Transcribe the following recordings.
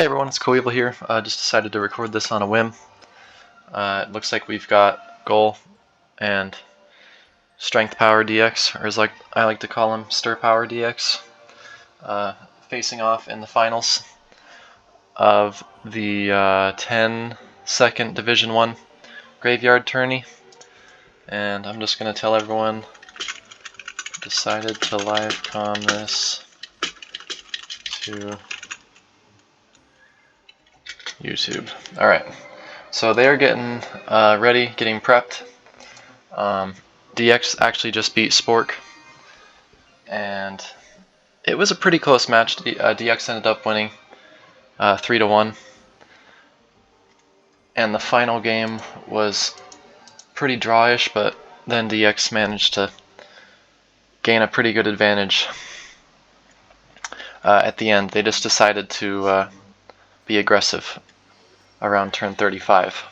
everyone, it's Coeval here. Just decided to record this on a whim. It looks like we've got Goal and Strength Power DX, or as I like to call him, Stir Power DX, facing off in the finals of the 10-second Division 1 Graveyard Tourney. And I'm just going to tell everyone, decided to live com this to YouTube. Alright, so they are getting ready, getting prepped. DX actually just beat Spork, and it was a pretty close match. DX ended up winning 3-1, and the final game was pretty drawish, but then DX managed to gain a pretty good advantage at the end. They just decided to be aggressive around turn 35.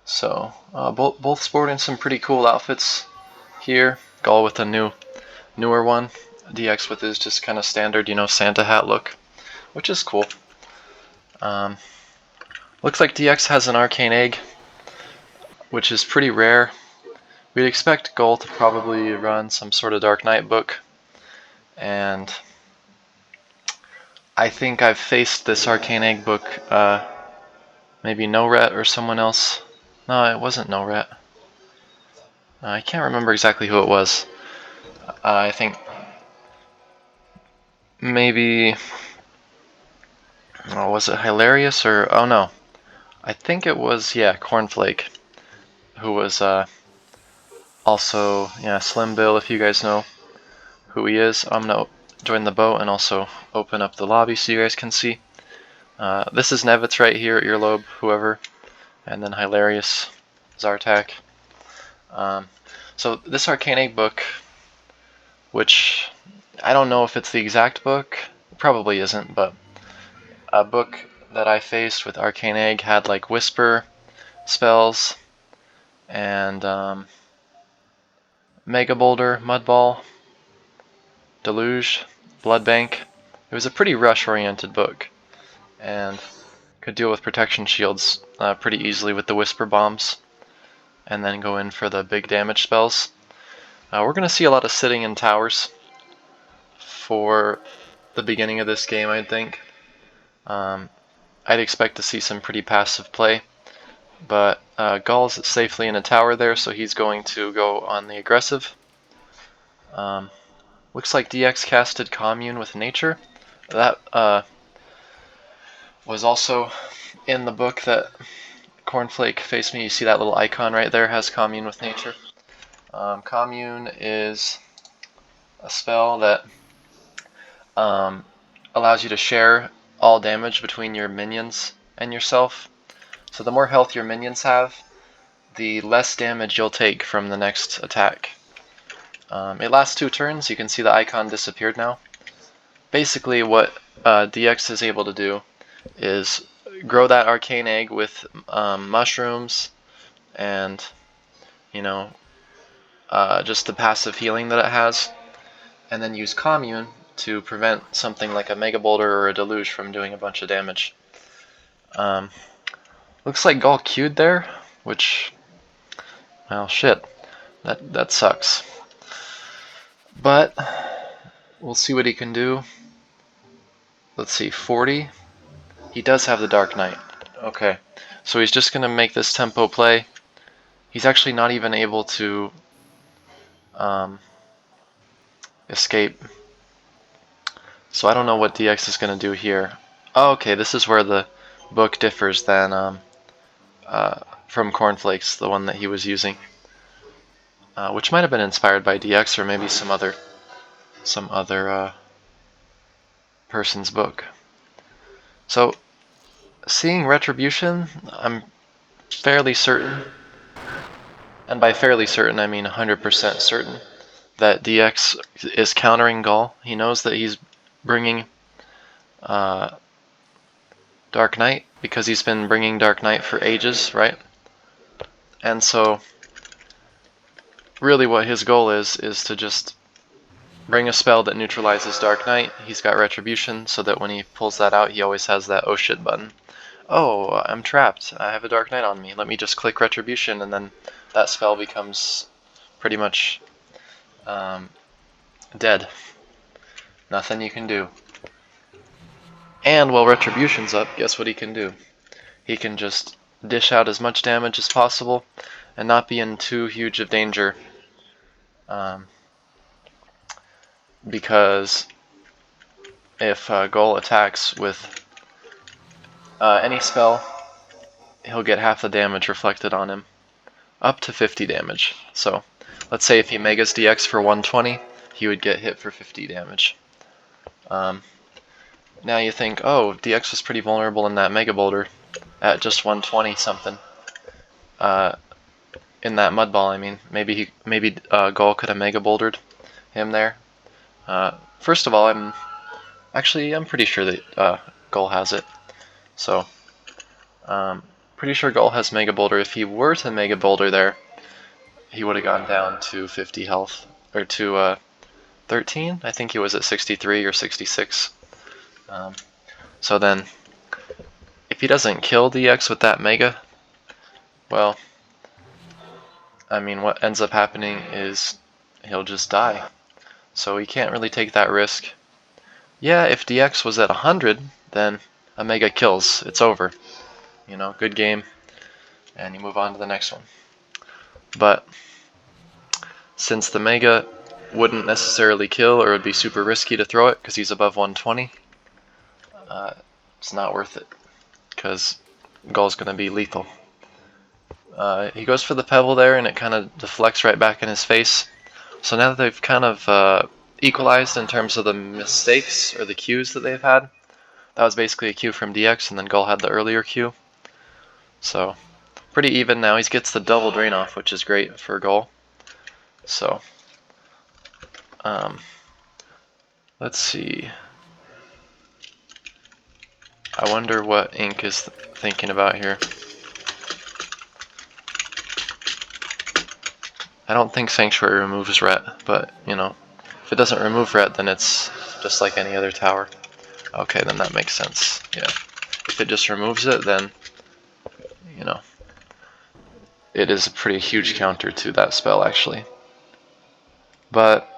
So both sporting some pretty cool outfits here. Gall with a newer one, DX with his just kind of standard, Santa hat look, which is cool. Looks like DX has an Arcane Egg, which is pretty rare. We'd expect Gall to probably run some sort of Dark Knight book, and I think I've faced this Arcane Egg book, maybe No Ret or someone else. No, it wasn't No Ret. I can't remember exactly who it was. I think maybe, was it Hilarious or, oh no, I think it was, yeah, Cornflake, who was also, Slim Bill, if you guys know who he is. I'm going to join the boat and also open up the lobby so you guys can see. This is Nevitz right here, Earlobe, whoever, and then Hilarious, Zartak. So this Arcane Egg book, which I don't know if it's the exact book, it probably isn't, but a book that I faced with Arcane Egg had like Whisper spells and Mega Boulder, Mudball, Deluge, Blood Bank. It was a pretty rush-oriented book, and could deal with protection shields pretty easily with the Whisper bombs, and then go in for the big damage spells. We're going to see a lot of sitting in towers for the beginning of this game, I think. I'd expect to see some pretty passive play, but Gall's safely in a tower there, so he's going to go on the aggressive. Looks like DX casted Commune with Nature. That was also in the book that Cornflake faced me. You see that little icon right there has Commune with Nature. Commune is a spell that allows you to share all damage between your minions and yourself. So the more health your minions have, the less damage you'll take from the next attack. It lasts 2 turns. You can see the icon disappeared now. Basically what DX is able to do is grow that Arcane Egg with mushrooms and just the passive healing that it has, and then use Commune to prevent something like a Mega Boulder or a Deluge from doing a bunch of damage. Looks like Gall queued there, which, well, shit, that sucks. But we'll see what he can do. Let's see, 40. He does have the Dark Knight. Okay, so he's just going to make this tempo play. He's actually not even able to escape. So I don't know what DX is going to do here. Oh, okay, this is where the book differs than from Cornflakes, the one that he was using, which might have been inspired by DX or maybe some other person's book. So seeing Retribution, I'm fairly certain, and by fairly certain I mean 100% certain, that DX is countering Gall. He knows that he's bringing Dark Knight because he's been bringing Dark Knight for ages, right? And so really what his goal is to just bring a spell that neutralizes Dark Knight. He's got Retribution, so that when he pulls that out, he always has that oh shit button. Oh, I'm trapped. I have a Dark Knight on me. Let me just click Retribution, and then that spell becomes pretty much dead. Nothing you can do. And while Retribution's up, guess what he can do? He can just dish out as much damage as possible and not be in too huge of danger. Because if Gol attacks with any spell, he'll get half the damage reflected on him, up to 50 damage. So let's say if he Megas DX for 120, he would get hit for 50 damage. Now you think, oh, DX was pretty vulnerable in that Mega Boulder at just 120 something. In that Mud Ball, I mean, maybe Gol could have Mega Bouldered him there. First of all, I'm pretty sure that Gol has it. So, pretty sure Gol has Mega Boulder. If he were to Mega Boulder there, he would have gone down to 50 health, or to 13. I think he was at 63 or 66. So then, if he doesn't kill DX with that Mega, well, I mean, what ends up happening is he'll just die. So he can't really take that risk. Yeah, if DX was at 100, then a Mega kills. It's over. You know, good game. And you move on to the next one. But since the Mega wouldn't necessarily kill, or it would be super risky to throw it because he's above 120, it's not worth it. Because Gol's going to be lethal. He goes for the Pebble there, and it kind of deflects right back in his face. So now that they've kind of equalized in terms of the mistakes or the Qs that they've had, that was basically a Q from DX, and then Gol had the earlier Q. So pretty even now. He gets the double drain off, which is great for Gol. So let's see. I wonder what Ink is thinking about here. I don't think Sanctuary removes Ret, but, you know, if it doesn't remove Ret, then it's just like any other tower. Okay, then that makes sense, yeah. If it just removes it, then, you know, it is a pretty huge counter to that spell, actually. But,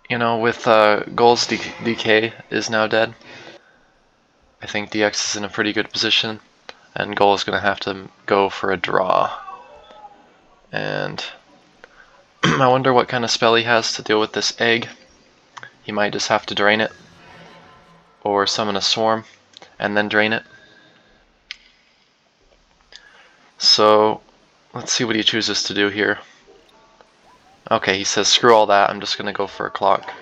you know, with Gol's DK is now dead, I think DX is in a pretty good position, and Gol is going to have to go for a draw. And I wonder what kind of spell he has to deal with this egg. He might just have to drain it, or summon a swarm, and then drain it. So, let's see what he chooses to do here. Okay, he says, screw all that, I'm just going to go for a clock.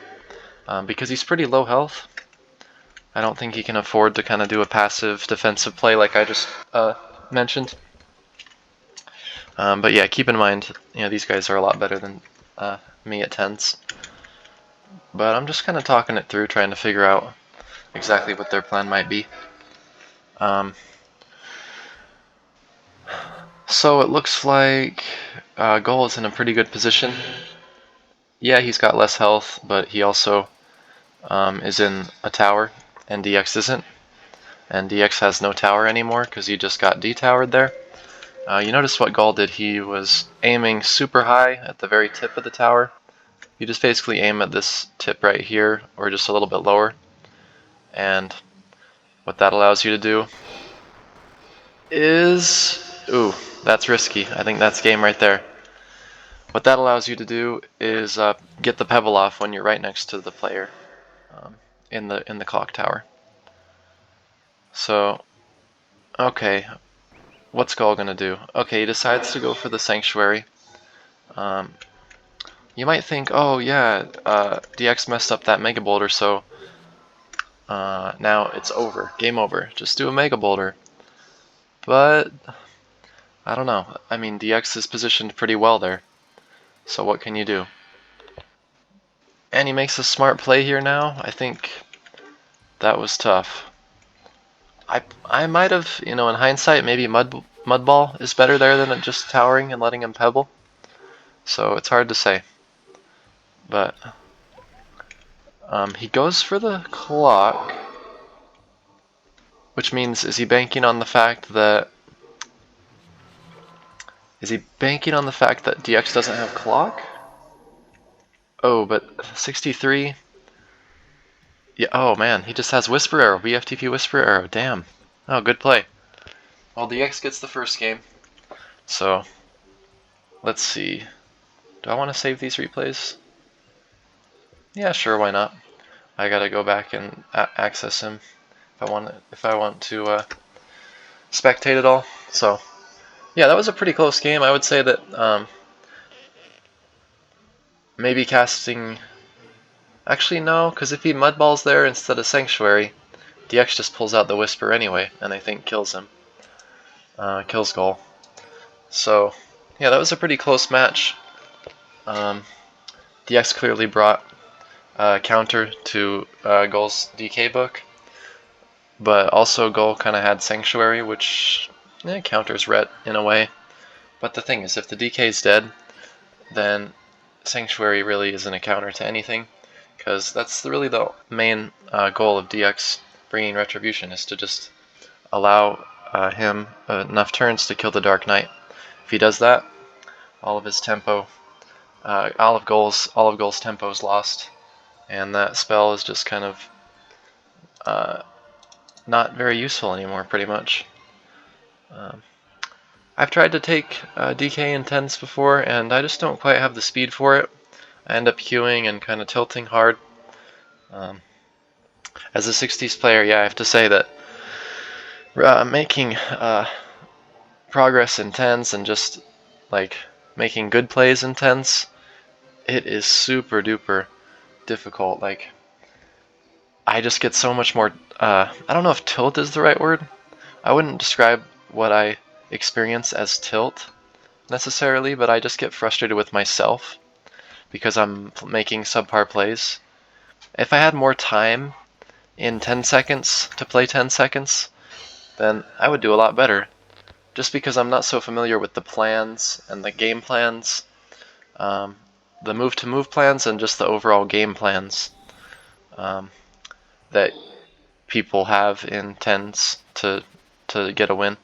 Because he's pretty low health, I don't think he can afford to kind of do a passive defensive play like I just mentioned. But yeah, keep in mind, you know, these guys are a lot better than me at 10s. But I'm just kind of talking it through, trying to figure out exactly what their plan might be. So it looks like Gol is in a pretty good position. Yeah, he's got less health, but he also is in a tower, and DX isn't. And DX has no tower anymore because he just got detowered there. You notice what Gol did? He was aiming super high at the very tip of the tower. You just basically aim at this tip right here, or just a little bit lower. And what that allows you to do is... Ooh, that's risky. I think that's game right there. What that allows you to do is get the pebble off when you're right next to the player in the clock tower. So, okay, what's Gol gonna do? Okay, he decides to go for the Sanctuary. You might think, oh yeah, DX messed up that Mega Boulder, so now it's over, game over. Just do a Mega Boulder. But I don't know. I mean, DX is positioned pretty well there. So what can you do? And he makes a smart play here now. I think that was tough. I might have, you know, in hindsight, maybe Mud Ball is better there than just towering and letting him pebble. So it's hard to say. But he goes for the clock, which means is he banking on the fact that DX doesn't have clock? Oh, but 63. Yeah. Oh man, he just has Whisper Arrow, BFTP Whisper Arrow. Damn. Oh, good play. Well, DX gets the first game. So let's see. Do I want to save these replays? Yeah, sure. Why not? I gotta go back and access him if I want to spectate it all. So yeah, that was a pretty close game. I would say that maybe casting. Actually, no, because if he mudballs there instead of Sanctuary, DX just pulls out the Whisper anyway, and I think kills him. Kills Goal. So yeah, that was a pretty close match. DX clearly brought counter to Goal's DK book, but also Goal kind of had Sanctuary, which counters Ret in a way. But the thing is, if the DK is dead, then Sanctuary really isn't a counter to anything, because that's really the main goal of DX bringing Retribution, is to just allow him enough turns to kill the Dark Knight. If he does that, all of his tempo, all of Goal's tempo is lost, and that spell is just kind of not very useful anymore, pretty much. I've tried to take DK in 10s before, and I just don't quite have the speed for it. I end up queuing and kind of tilting hard. As a 60s player, yeah, I have to say that making progress in 10s and just like making good plays in 10s, it is super duper difficult. Like, I just get so much more, I don't know if tilt is the right word. I wouldn't describe what I experience as tilt necessarily, but I just get frustrated with myself because I'm making subpar plays. If I had more time in 10 seconds to play 10 seconds, then I would do a lot better. Just because I'm not so familiar with the plans and the game plans, the move-to-move plans, and just the overall game plans that people have in 10s to get a win.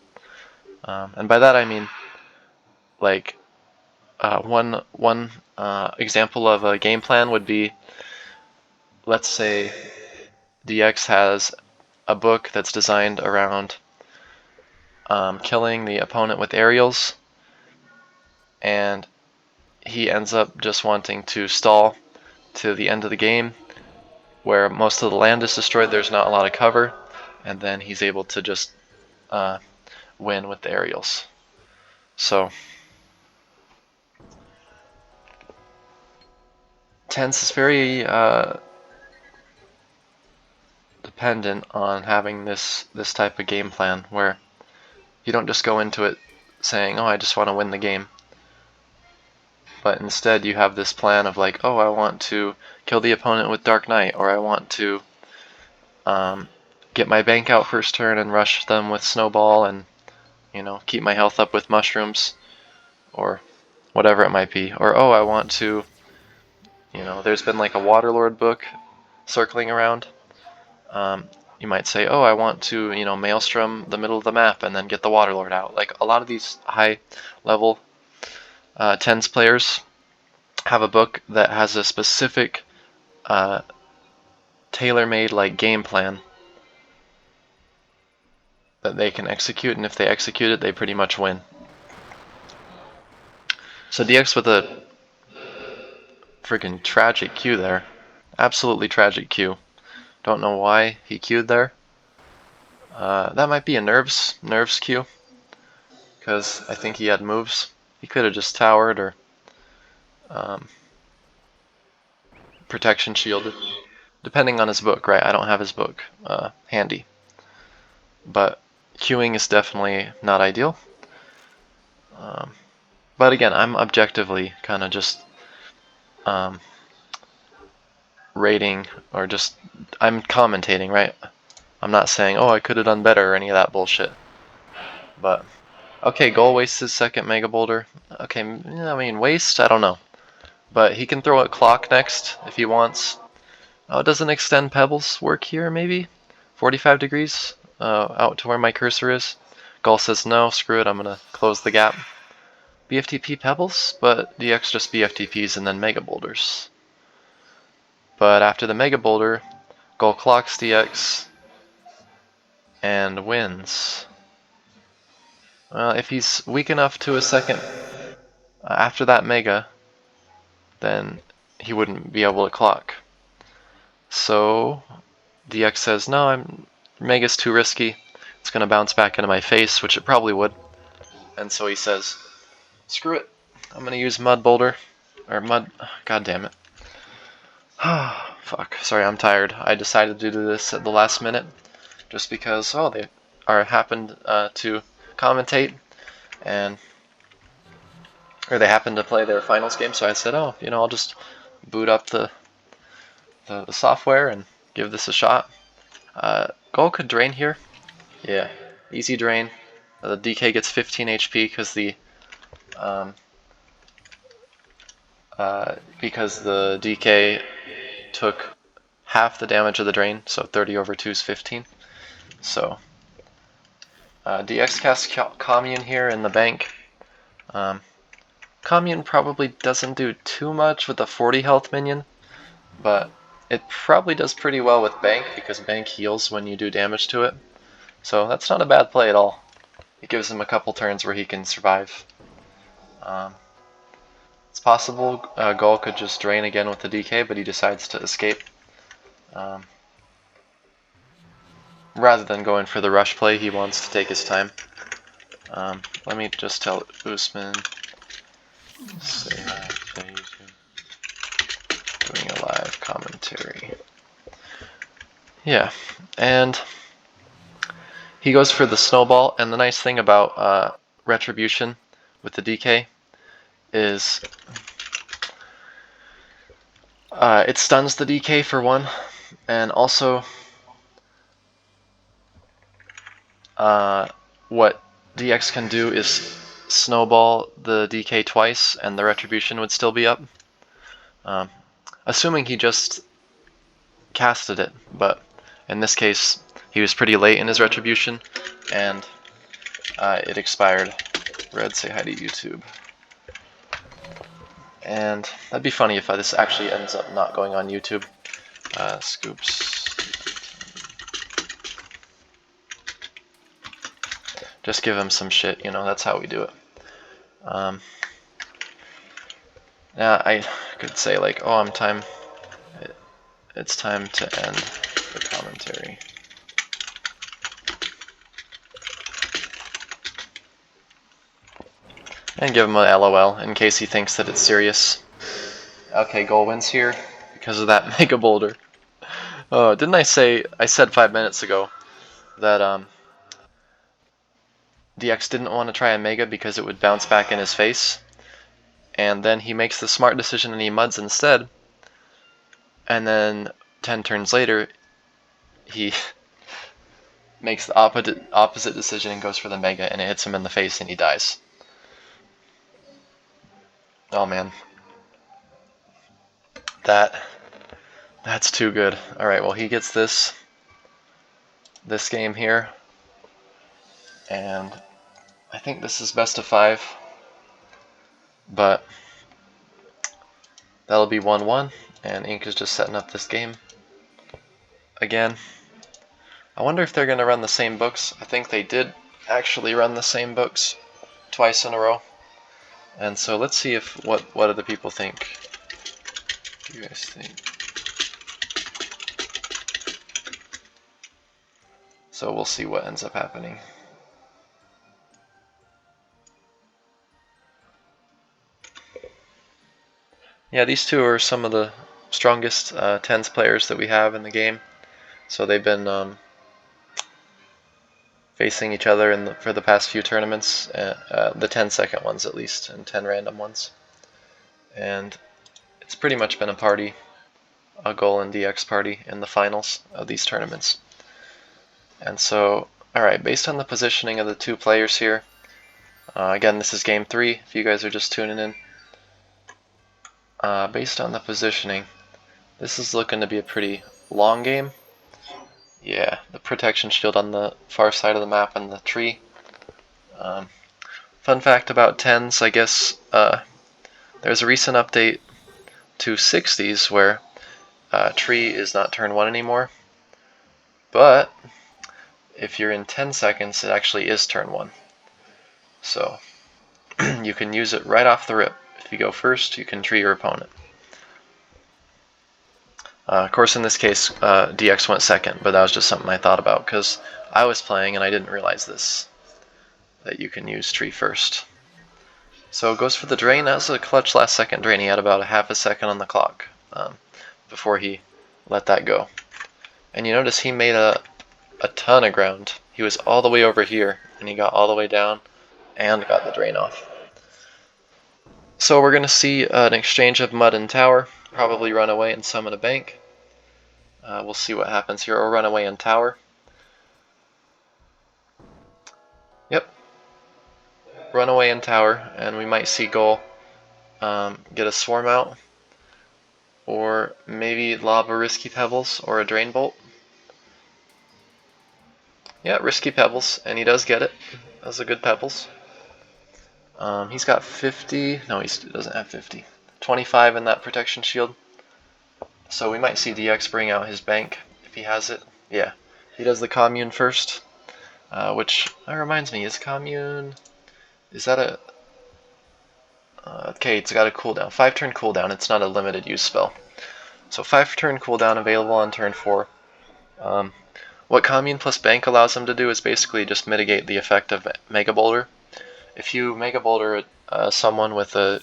And by that I mean, like, one example of a game plan would be, let's say DX has a book that's designed around killing the opponent with aerials, and he ends up just wanting to stall to the end of the game where most of the land is destroyed, there's not a lot of cover, and then he's able to just win with the aerials. So Tense is very dependent on having this type of game plan where you don't just go into it saying, oh, I just want to win the game, but instead you have this plan of like, oh, I want to kill the opponent with Dark Knight, or I want to get my bank out first turn and rush them with Snowball, and keep my health up with mushrooms, or whatever it might be. Or, oh, I want to, there's been like a Waterlord book circling around. You might say, oh, I want to, Maelstrom the middle of the map and then get the Waterlord out. Like, a lot of these high level 10s players have a book that has a specific tailor-made like game plan that they can execute, and if they execute it, they pretty much win. So DX with a freaking tragic Q there. Absolutely tragic Q. Don't know why he queued there. That might be a Nerves Q, because I think he had moves. He could have just towered or protection shielded, depending on his book, right? I don't have his book handy. But queuing is definitely not ideal. But again, I'm objectively kind of just rating, or just, I'm commentating, right? I'm not saying, oh, I could have done better or any of that bullshit. But, okay, Goal wastes his second Mega Boulder. Okay, I mean, waste? I don't know. But he can throw a clock next if he wants. Oh, doesn't extend pebbles work here, maybe? 45 degrees out to where my cursor is. Gull says no, screw it, I'm going to close the gap. BFTP pebbles, but DX just BFTPs and then Mega Boulders. But after the Mega Boulder, Gull clocks DX and wins. If he's weak enough to a second after that Mega, then he wouldn't be able to clock. So DX says, no, Mega's too risky. It's going to bounce back into my face, which it probably would. And so he says, screw it. I'm going to use Mud Boulder. Or Mud... God damn it. Fuck. Sorry, I'm tired. I decided to do this at the last minute. Just because, oh, they happened to commentate. Or they happened to play their finals game. So I said, oh, I'll just boot up the software and give this a shot. Gull could drain here. Yeah, easy drain. The DK gets 15 HP because the DK took half the damage of the drain, so 30 over 2 is 15. So DX casts Commune here in the bank. Commune probably doesn't do too much with a 40 health minion, but it probably does pretty well with Bank because Bank heals when you do damage to it. So that's not a bad play at all. It gives him a couple turns where he can survive. It's possible Gull could just drain again with the DK, but he decides to escape. Rather than going for the rush play, he wants to take his time. Let me just tell Usman, say hi to YouTube, doing a live commentary. Yeah, and he goes for the snowball, and the nice thing about Retribution with the DK is it stuns the DK for one, and also what DX can do is snowball the DK twice and the Retribution would still be up. Assuming he just casted it, but in this case he was pretty late in his Retribution and it expired. Red, say hi to YouTube. And that'd be funny if this actually ends up not going on YouTube. Scoops. Just give him some shit, that's how we do it. Yeah, I could say like, oh, it's time to end the commentary. And give him a LOL in case he thinks that it's serious. Okay, Gull wins here because of that Mega Boulder. Oh, didn't I said 5 minutes ago that DX didn't want to try a Mega because it would bounce back in his face, and then he makes the smart decision and he muds instead, and then 10 turns later he makes the opposite decision and goes for the Mega, and it hits him in the face and he dies. Oh man, that's too good. All right, well, he gets this game here, and I think this is best of 5, but that'll be 1-1, and Ink is just setting up this game again. I wonder if they're going to run the same books. I think they did actually run the same books twice in a row. And so let's see what other people think. What do you guys think? So we'll see what ends up happening. Yeah, these two are some of the strongest TENS players that we have in the game. So they've been facing each other for the past few tournaments, the 10-second ones at least, and 10 random ones. And it's pretty much been a party, a Gull and DX party in the finals of these tournaments. And so, alright, based on the positioning of the two players here, again, this is game 3, if you guys are just tuning in. Based on the positioning, this is looking to be a pretty long game. Yeah, the protection shield on the far side of the map and the tree. Fun fact about 10s, I guess there's a recent update to 60s where tree is not turn 1 anymore. But if you're in 10 seconds, it actually is turn 1. So you can use it right off the rip. If you go first, you can tree your opponent. Of course, in this case, DX went second, but that was just something I thought about because I was playing and I didn't realize this, that you can use tree first. So it goes for the drain. That was a clutch last second drain. He had about a half a second on the clock before he let that go. And you notice he made a ton of ground. He was all the way over here, and he got all the way down and got the drain off. So we're going to see an exchange of mud and tower, probably run away and summon a bank. We'll see what happens here, or run away and tower. Yep, run away and tower, and we might see Goal get a swarm out, or maybe lob a risky pebbles or a drain bolt. Yeah, risky pebbles, and he does get it. That's a good pebbles. He's got 50, no, he doesn't have 50. 25 in that protection shield. So we might see DX bring out his bank if he has it. Yeah, he does the commune first, which reminds me, is commune, is that a, okay, it's got a cooldown, 5-turn cooldown, it's not a limited use spell. So 5-turn cooldown available on turn 4. What commune plus bank allows him to do is basically just mitigate the effect of Mega Boulder. If you Mega Boulder someone with a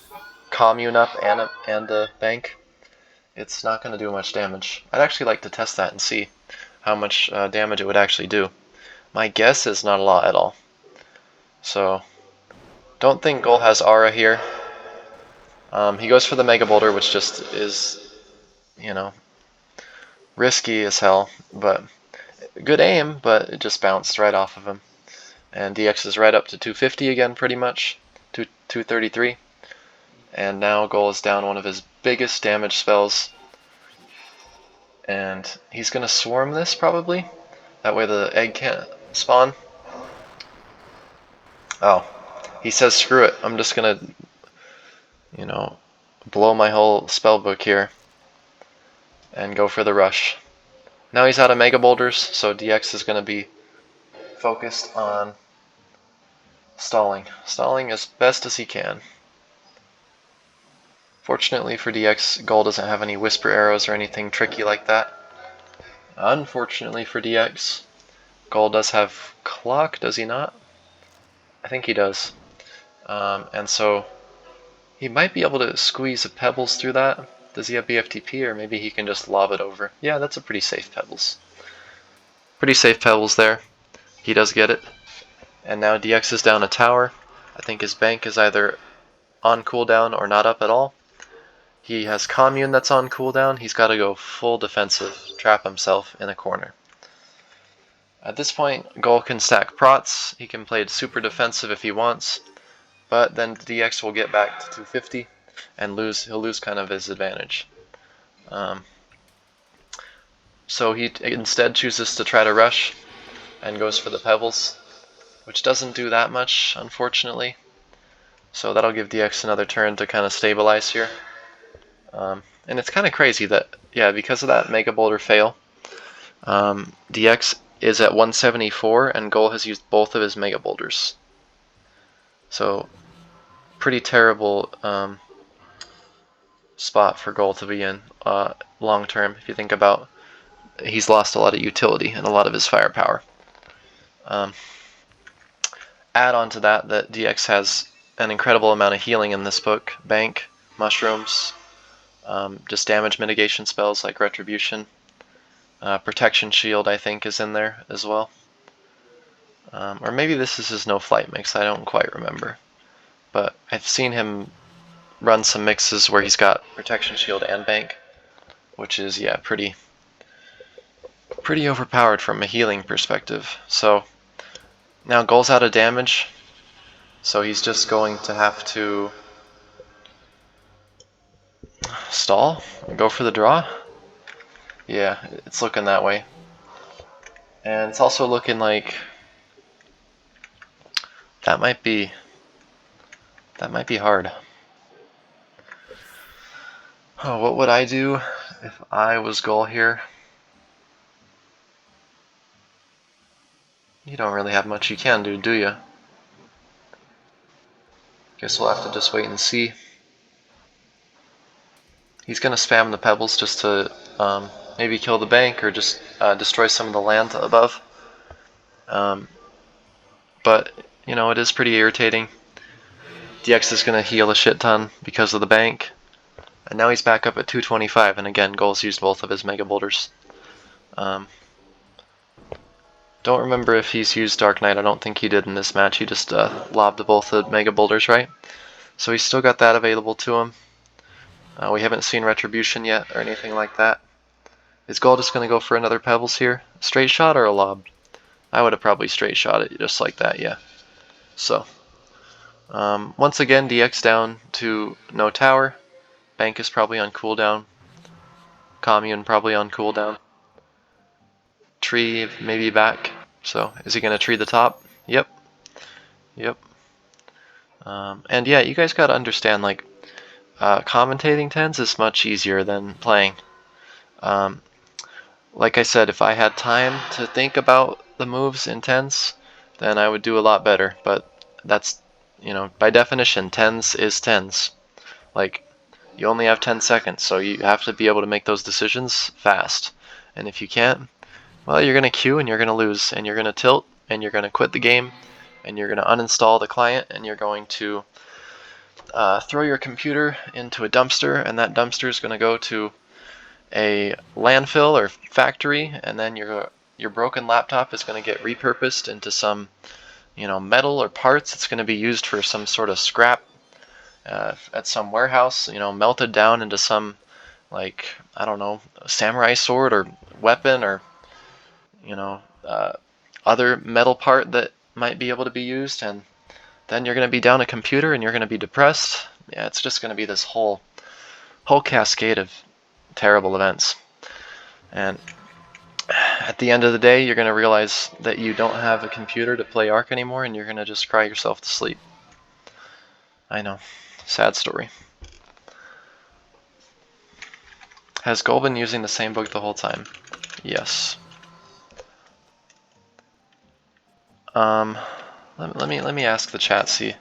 commune up and a bank, it's not going to do much damage. I'd actually like to test that and see how much damage it would actually do. My guess is not a lot at all. So, don't think Goal has Aura here. He goes for the Mega Boulder, which just is, you know, risky as hell, but good aim, but it just bounced right off of him. And DX is right up to 250 again, pretty much, 233. And now Goal is down one of his biggest damage spells. And he's going to swarm this, probably. That way the egg can't spawn. Oh, he says screw it. I'm just going to, you know, blow my whole spellbook here. And go for the rush. Now he's out of Mega Boulders, so DX is going to be focused on stalling. Stalling as best as he can. Fortunately for DX, Goal doesn't have any Whisper Arrows or anything tricky like that. Unfortunately for DX, Goal does have Clock, does he not? I think he does. And so he might be able to squeeze a Pebbles through that. Does he have BFTP, or maybe he can just lob it over? Yeah, that's a pretty safe Pebbles. Pretty safe Pebbles there. He does get it. And now DX is down a tower. I think his bank is either on cooldown or not up at all. He has commune that's on cooldown. He's got to go full defensive, trap himself in a corner. At this point, Goal can stack prots. He can play it super defensive if he wants, but then DX will get back to 250 and he'll lose kind of his advantage. So he instead chooses to try to rush and goes for the Pebbles, which doesn't do that much, unfortunately. So that'll give DX another turn to kind of stabilize here. And it's kind of crazy that, yeah, because of that Mega Boulder fail, DX is at 174 and Goal has used both of his Mega Boulders. So, pretty terrible spot for Goal to be in long term, if you think about he's lost a lot of utility and a lot of his firepower. Add on to that DX has an incredible amount of healing in this book. Bank, mushrooms, just damage mitigation spells like Retribution. Protection Shield, I think, is in there as well. Or maybe this is his no flight mix, I don't quite remember. But I've seen him run some mixes where he's got Protection Shield and Bank, which is, yeah, pretty overpowered from a healing perspective. So now Goal's out of damage, so he's just going to have to Stall? Go for the draw? Yeah, it's looking that way. And it's also looking like that might be hard. Oh, what would I do if I was goal here? You don't really have much you can do you? Guess we'll have to just wait and see. He's gonna spam the pebbles just to maybe kill the bank or just destroy some of the land above. But, you know, it is pretty irritating. DX is gonna heal a shit ton because of the bank. And now he's back up at 225, and again, Goals used both of his Mega Boulders. Don't remember if he's used Dark Knight. I don't think he did in this match. He just lobbed both the Mega Boulders, right? So he's still got that available to him. We haven't seen Retribution yet or anything like that. Is Gold just going to go for another Pebbles here? Straight shot or a lob? I would have probably straight shot it just like that, yeah. So, once again, DX down to no tower. Bank is probably on cooldown. Commune probably on cooldown. Tree maybe back. So, is he going to tree the top? Yep. Yep. And yeah, you guys got to understand, like, commentating tens is much easier than playing. Like I said, if I had time to think about the moves in tens, then I would do a lot better. But that's, you know, by definition, tens is tens. Like, you only have 10 seconds, so you have to be able to make those decisions fast. And if you can't, well, you're going to queue and you're going to lose, and you're going to tilt, and you're going to quit the game, and you're going to uninstall the client, and you're going to throw your computer into a dumpster, and that dumpster is going to go to a landfill or factory, and then your broken laptop is going to get repurposed into some, you know, metal or parts. It's going to be used for some sort of scrap at some warehouse, you know, melted down into some, like, I don't know, samurai sword or weapon or, you know, other metal part that might be able to be used, and then you're going to be down a computer and you're going to be depressed. Yeah, it's just going to be this whole cascade of terrible events. And at the end of the day, you're going to realize that you don't have a computer to play Ark anymore, and you're going to just cry yourself to sleep. I know. Sad story. Has Goal been using the same book the whole time? Yes. Let me ask the chat, see.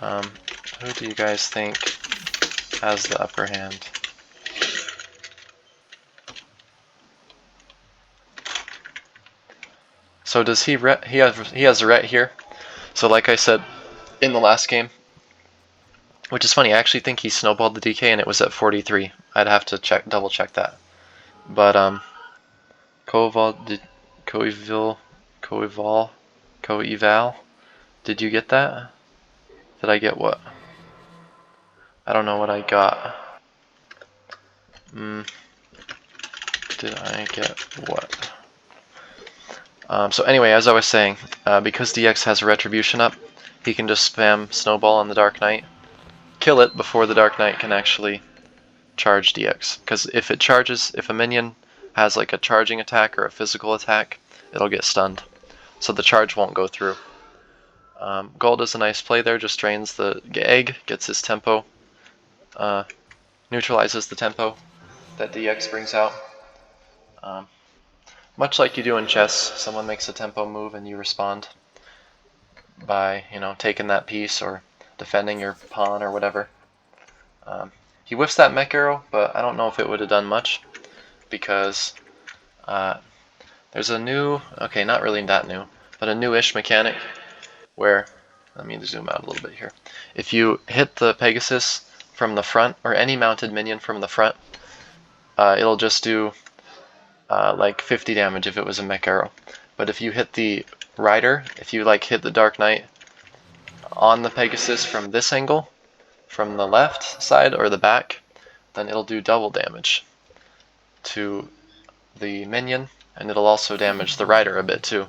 Who do you guys think has the upper hand? So does he has a ret here. So like I said in the last game, which is funny, I actually think he snowballed the DK and it was at 43. I'd have to double check that. But Coeval, did you get that? Did I get what? I don't know what I got. Did I get what? So anyway, as I was saying, because DX has a Retribution up, he can just spam Snowball on the Dark Knight, kill it before the Dark Knight can actually charge DX. Because if it charges, if a minion has like a charging attack or a physical attack, it'll get stunned. So the charge won't go through. Gold does a nice play there, just drains the egg, gets his tempo, neutralizes the tempo that DX brings out. Much like you do in chess, someone makes a tempo move and you respond by, you know, taking that piece or defending your pawn or whatever. He whiffs that mech arrow, but I don't know if it would have done much because there's a new, okay, not really that new, but a newish mechanic where, let me zoom out a little bit here. If you hit the Pegasus from the front, or any mounted minion from the front, it'll just do like 50 damage if it was a mech arrow. But if you hit the rider, if you like hit the Dark Knight on the Pegasus from this angle, from the left side or the back, then it'll do double damage to the minion, and it'll also damage the rider a bit too.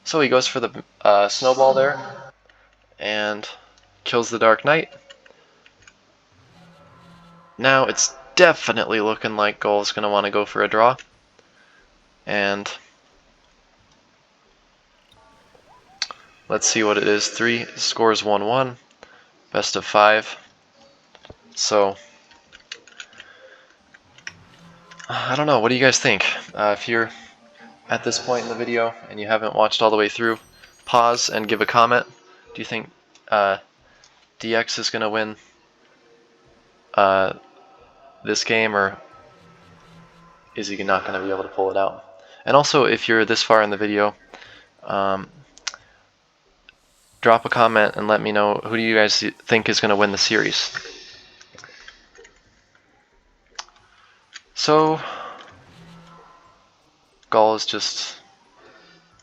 So he goes for the snowball there, and kills the Dark Knight. Now it's definitely looking like Goal is going to want to go for a draw. And let's see what it is. 3 scores 1-1, best of 5. So I don't know. What do you guys think? If you're at this point in the video and you haven't watched all the way through, pause and give a comment. Do you think DX is going to win this game, or is he not going to be able to pull it out? And also, if you're this far in the video, drop a comment and let me know, who do you guys think is going to win the series? So Gall is just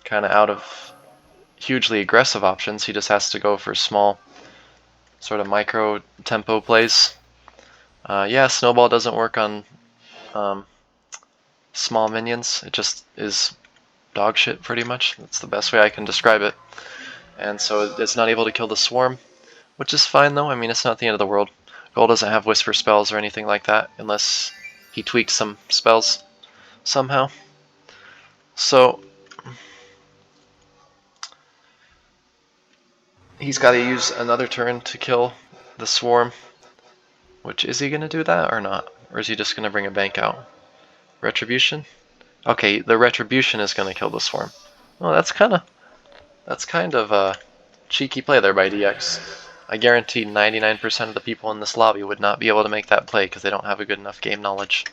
kind of out of hugely aggressive options. He just has to go for small, sort of micro tempo plays. Yeah, Snowball doesn't work on small minions. It just is dog shit, pretty much. That's the best way I can describe it. And so it's not able to kill the swarm, which is fine though. I mean, it's not the end of the world. Gold doesn't have whisper spells or anything like that, unless he tweaks some spells somehow. So he's got to use another turn to kill the swarm. Which, is he going to do that or not? Or is he just going to bring a bank out? Retribution? Okay, the retribution is going to kill the swarm. Well, that's kind of a cheeky play there by DX. I guarantee 99% of the people in this lobby would not be able to make that play because they don't have a good enough game knowledge.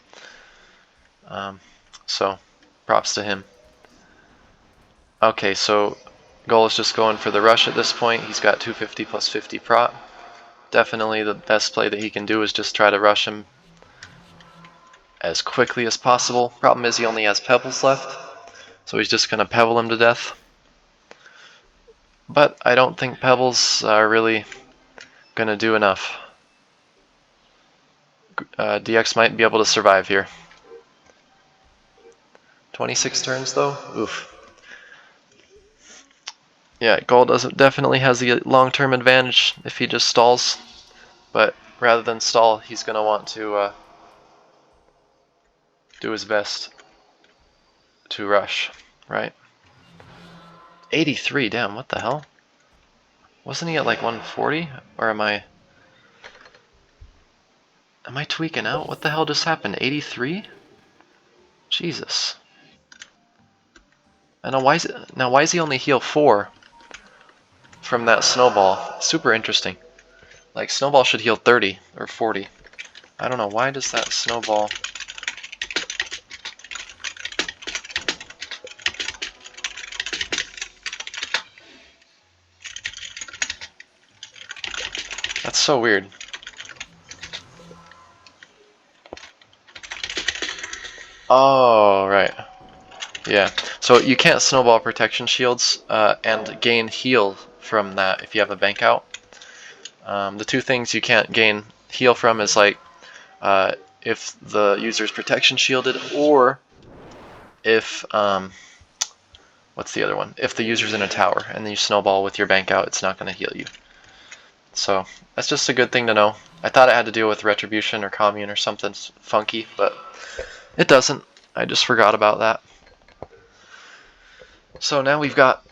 So, props to him. Okay, so Goal is just going for the rush at this point. He's got 250 plus 50 prot. Definitely the best play that he can do is just try to rush him as quickly as possible. Problem is he only has pebbles left, so he's just going to pebble him to death. But I don't think pebbles are really going to do enough. DX might be able to survive here. 26 turns though? Oof. Yeah, Gold definitely has the long-term advantage if he just stalls. But rather than stall, he's going to want to do his best to rush, right? 83, damn, what the hell? Wasn't he at like 140? Or am I tweaking out? What the hell just happened? 83? Jesus. And now why is he only heal 4 from that snowball? Super interesting. Like, snowball should heal 30 or 40. I don't know, why does that snowball... That's so weird. Oh, right. Yeah. So you can't snowball protection shields and gain heal from that if you have a bank out. The two things you can't gain heal from is like if the user's protection shielded, or if what's the other one? If the user's in a tower and then you snowball with your bank out, it's not going to heal you. So that's just a good thing to know. I thought it had to deal with retribution or commune or something funky, but it doesn't. I just forgot about that. So now we've got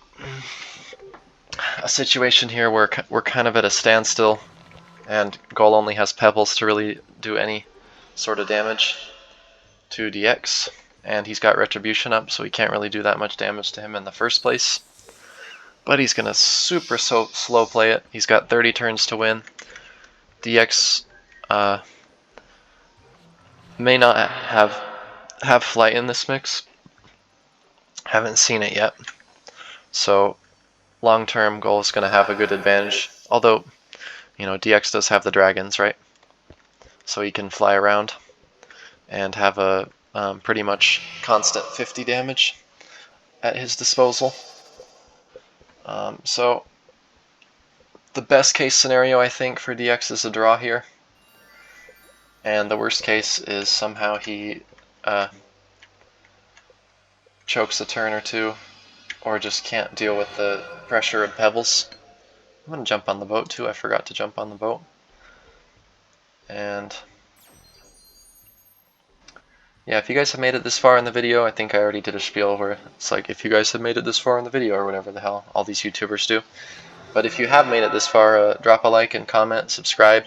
a situation here where we're kind of at a standstill, and Goal only has pebbles to really do any sort of damage to DX, and he's got retribution up, so he can't really do that much damage to him in the first place. But he's gonna super slow play it. He's got 30 turns to win. DX may not have flight in this mix. Haven't seen it yet. So long-term, Goal is gonna have a good advantage. Although, you know, DX does have the dragons, right? So he can fly around and have a pretty much constant 50 damage at his disposal. So the best case scenario, I think, for DX is a draw here. And the worst case is somehow he chokes a turn or two, or just can't deal with the pressure of pebbles. I'm going to jump on the boat too. I forgot to jump on the boat. And Yeah, if you guys have made it this far in the video, I think I already did a spiel where it's like, if you guys have made it this far in the video, or whatever the hell all these YouTubers do. But if you have made it this far, drop a like and comment, subscribe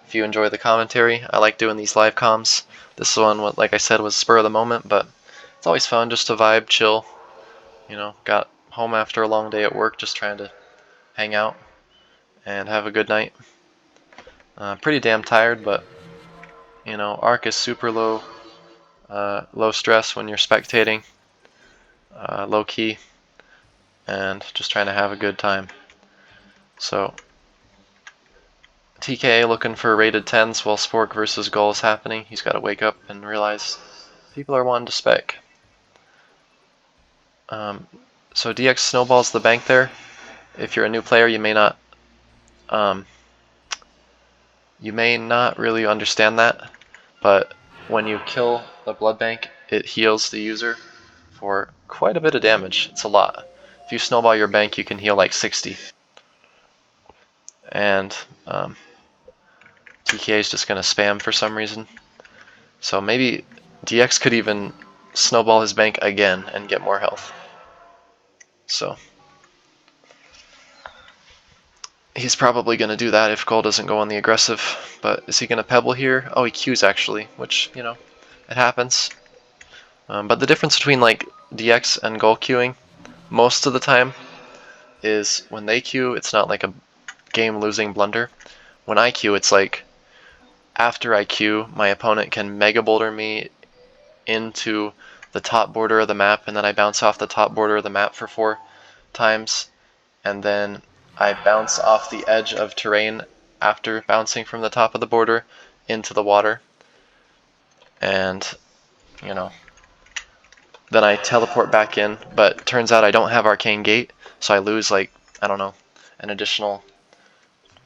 if you enjoy the commentary. I like doing these live comms. This one, like I said, was spur of the moment, but it's always fun just to vibe, chill. You know, got home after a long day at work, just trying to hang out and have a good night. Pretty damn tired, but you know, Arc is super low stress when you're spectating, low key, and just trying to have a good time. So TKA looking for rated 10s while Spork versus Gull is happening. He's got to wake up and realize people are wanting to spec. So DX snowballs the bank there. If you're a new player, you may not really understand that, but when you kill the blood bank, it heals the user for quite a bit of damage. It's a lot. If you snowball your bank, you can heal like 60. And TKA is just going to spam for some reason. So maybe DX could even snowball his bank again and get more health. So he's probably going to do that if Gold doesn't go on the aggressive. But is he going to pebble here? Oh, he Qs actually, which, you know, it happens. But the difference between like DX and Gold queuing most of the time is when they queue, it's not like a game-losing blunder. When I queue, it's like after I queue, my opponent can Mega Boulder me into the top border of the map, and then I bounce off the top border of the map for 4 times, and then I bounce off the edge of terrain after bouncing from the top of the border into the water, and you know, then I teleport back in, but turns out I don't have Arcane Gate, so I lose like, I don't know, an additional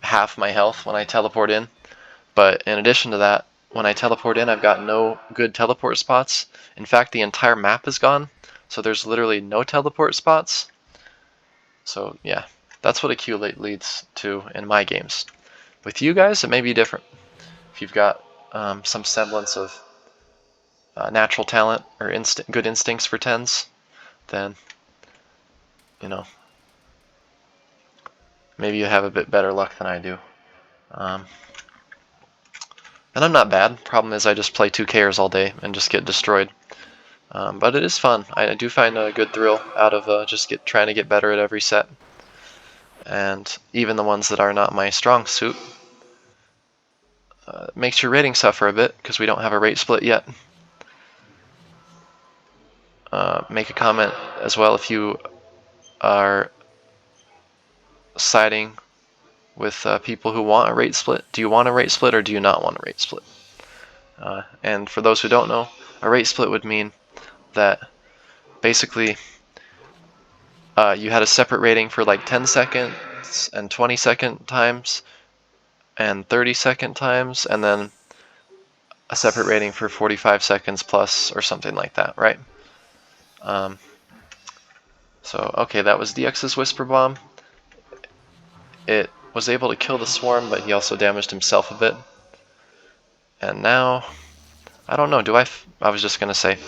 half my health when I teleport in. But in addition to that, when I teleport in, I've got no good teleport spots. In fact, the entire map is gone, so there's literally no teleport spots. So yeah, that's what a Q leads to in my games. With you guys, it may be different. If you've got some semblance of natural talent or good instincts for 10s, then, you know, maybe you have a bit better luck than I do. And I'm not bad. Problem is I just play 2Kers all day and just get destroyed. But it is fun. I do find a good thrill out of just trying to get better at every set. And even the ones that are not my strong suit makes your rating suffer a bit because we don't have a rate split yet. Make a comment as well if you are siding with people who want a rate split. Do you want a rate split or do you not want a rate split? And for those who don't know, a rate split would mean that basically you had a separate rating for like 10 seconds and 20-second times and 30-second times, and then a separate rating for 45 seconds plus or something like that, right? So, okay, that was DX's Whisper Bomb. It was able to kill the swarm, but he also damaged himself a bit. And now, I don't know, I was just going to say,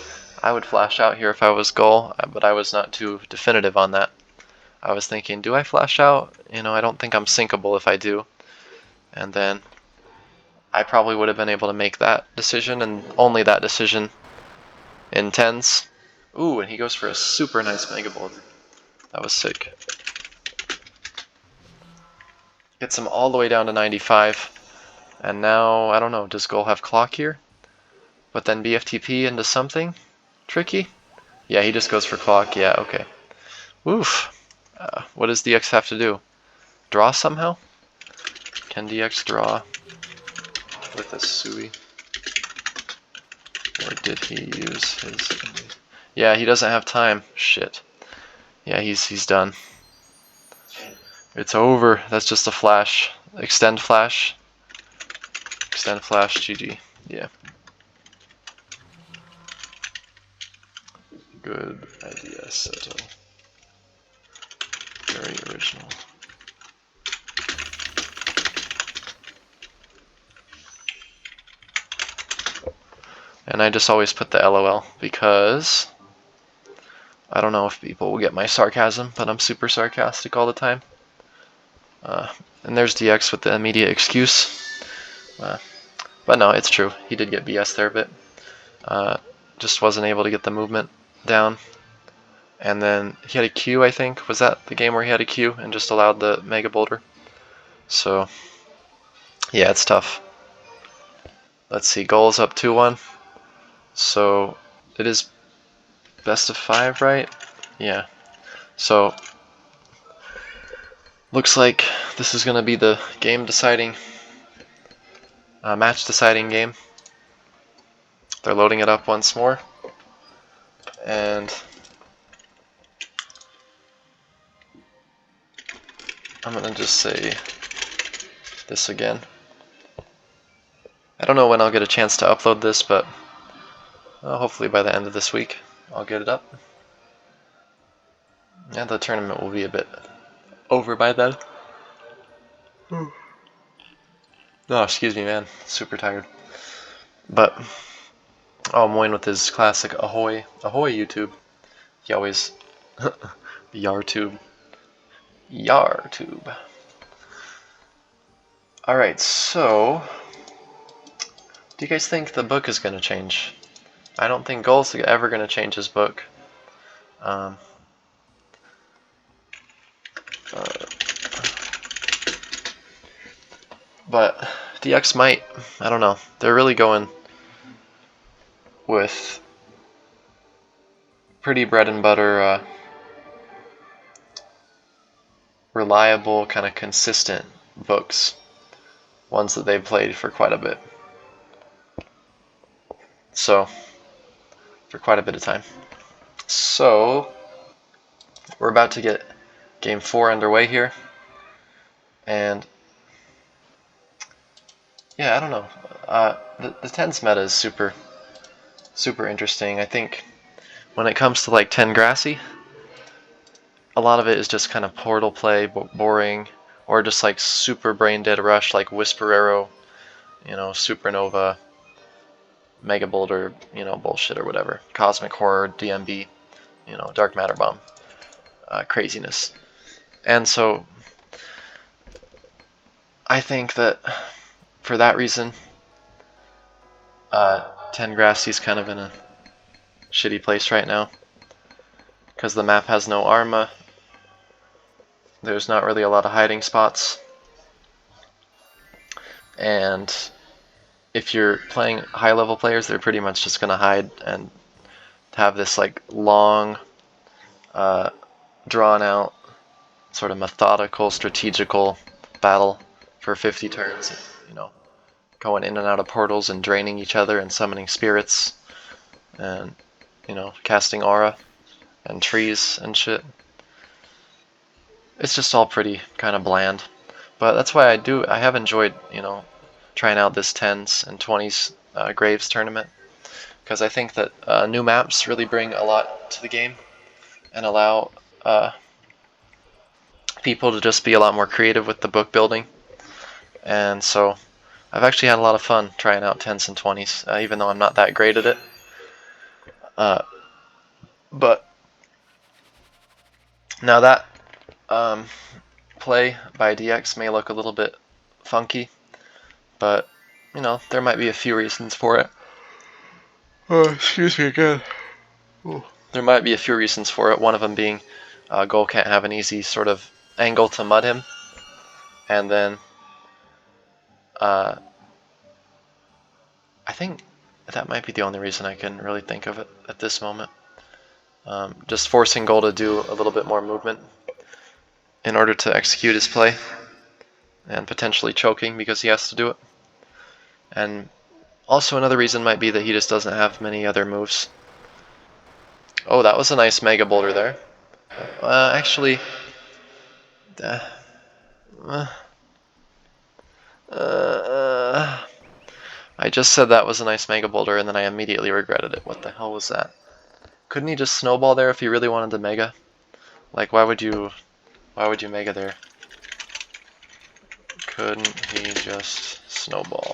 I would flash out here if I was Gull, but I was not too definitive on that. I was thinking, do I flash out? You know, I don't think I'm sinkable if I do. And then I probably would have been able to make that decision, and only that decision in 10s. Ooh, and he goes for a super nice Mega Boulder. That was sick. Gets him all the way down to 95. And now, I don't know, does Gull have clock here? But then BFTP into something tricky? Yeah, he just goes for clock. Yeah, okay. Oof. What does DX have to do? Draw somehow? Can DX draw with a Sui? Or did he use his... Yeah, he doesn't have time. Shit. Yeah, he's done. It's over. That's just a flash. Extend flash. Extend flash, GG. Yeah. Good idea, Seto. Very original. And I just always put the LOL because I don't know if people will get my sarcasm, but I'm super sarcastic all the time. And there's DX with the immediate excuse. But no, it's true. He did get BS there a bit. Just wasn't able to get the movement down. And then he had a Q, I think. Was that the game where he had a Q and just allowed the Mega Boulder? So, yeah, it's tough. Let's see, goals up 2-1. So, it is best of 5, right? Yeah. So, looks like this is going to be the game-deciding, match-deciding game. They're loading it up once more. And I'm going to just say this again. I don't know when I'll get a chance to upload this, but hopefully by the end of this week I'll get it up. Yeah, the tournament will be a bit over by then. Oh, excuse me, man. Super tired. But, oh, Moyne with his classic ahoy. Ahoy, YouTube. He always... Yartube. Yartube. Alright, so... do you guys think the book is going to change? I don't think Gull's ever going to change his book. But DX might, I don't know. They're really going with pretty bread and butter, reliable, kind of consistent books. Ones that they've played for quite a bit. So, for quite a bit of time. So, we're about to get game 4 underway here. And, yeah, I don't know. The 10s meta is super interesting. I think when it comes to like 10 Grassy, a lot of it is just kind of portal play, boring, or just like super brain dead rush like Whisper Arrow, you know, Supernova, Mega Boulder, you know, bullshit or whatever. Cosmic Horror, DMB, you know, Dark Matter Bomb, craziness. And so, I think that for that reason, 10 Grassy's kind of in a shitty place right now. Because the map has no Arma. There's not really a lot of hiding spots. And if you're playing high-level players, they're pretty much just going to hide and have this like long, drawn-out, sort of methodical, strategical battle for 50 turns. You know, going in and out of portals and draining each other and summoning spirits and, you know, casting aura and trees and shit. It's just all pretty kind of bland. But that's why I have enjoyed, you know, trying out this 10s and 20s Graves tournament. Because I think that new maps really bring a lot to the game and allow people to just be a lot more creative with the book building. And so I've actually had a lot of fun trying out 10s and 20s, even though I'm not that great at it. But now that play by DX may look a little bit funky, but you know, there might be a few reasons for it. Excuse me again. Ooh. There might be a few reasons for it, one of them being Goal can't have an easy sort of angle to mud him, and then I think that might be the only reason I can really think of it at this moment. Just forcing Goal to do a little bit more movement in order to execute his play, and potentially choking because he has to do it. And also another reason might be that he just doesn't have many other moves. Oh, that was a nice Mega Boulder there. Actually, I just said that was a nice Mega Boulder and then I immediately regretted it. What the hell was that? Couldn't he just snowball there if he really wanted to Mega? Like, why would you Mega there? Couldn't he just snowball?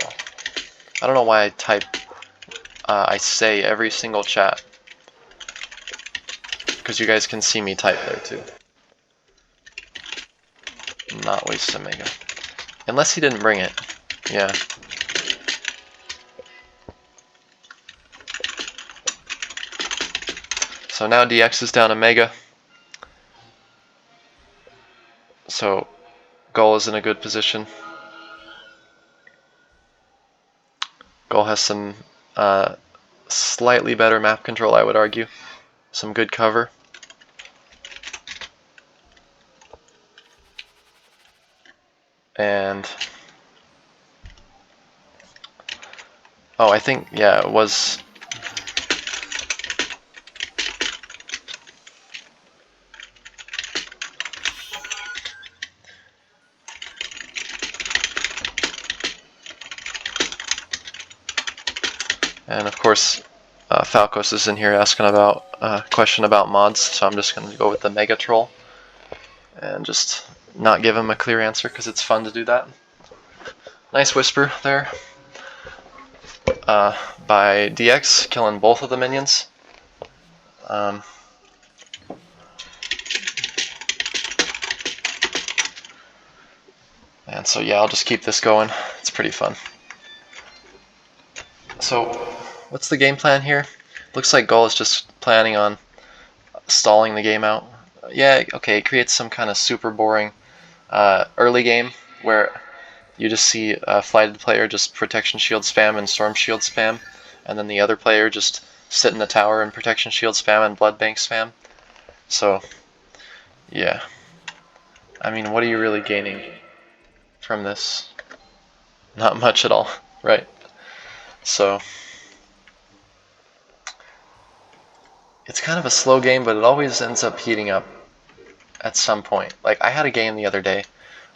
I don't know why I type I say every single chat, because you guys can see me type there too. Not waste a mega. Unless he didn't bring it. Yeah. So now DX is down a mega. So Gull is in a good position. Gull has some slightly better map control, I would argue. Some good cover. And oh, I think, yeah, it was. And of course, Falcos is in here asking about a question about mods, so I'm just going to go with the Mega Troll and just not give him a clear answer because it's fun to do that. Nice whisper there by DX, killing both of the minions. And so yeah, I'll just keep this going. It's pretty fun. So what's the game plan here? Looks like Gull is just planning on stalling the game out. Yeah, okay, it creates some kind of super boring early game where you just see a flighted player just protection shield spam and storm shield spam, and then the other player just sit in the tower and protection shield spam and blood bank spam. So yeah, I mean, what are you really gaining from this? Not much at all, right? So it's kind of a slow game, but it always ends up heating up at some point. Like, I had a game the other day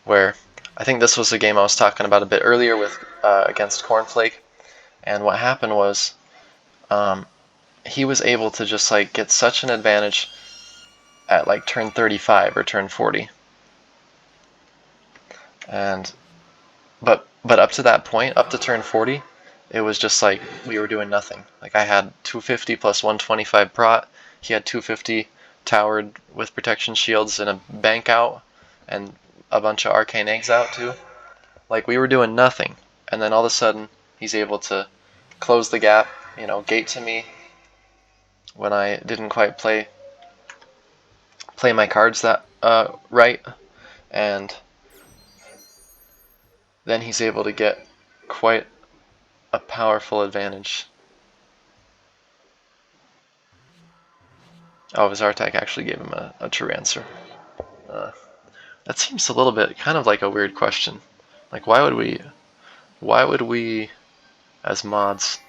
where I think this was the game I was talking about a bit earlier with against Cornflake, and what happened was he was able to just like get such an advantage at like turn 35 or turn 40, and but up to that point, up to turn 40, it was just like we were doing nothing. Like, I had 250 plus 125 prot, he had 250 towered with protection shields and a bank out and a bunch of arcane eggs out too. Like, we were doing nothing, and then all of a sudden he's able to close the gap, you know, gate to me when I didn't quite play my cards that right, and then he's able to get quite a powerful advantage. Oh, his Artak actually gave him a true answer. That seems a little bit kind of like a weird question. Like, why would we as mods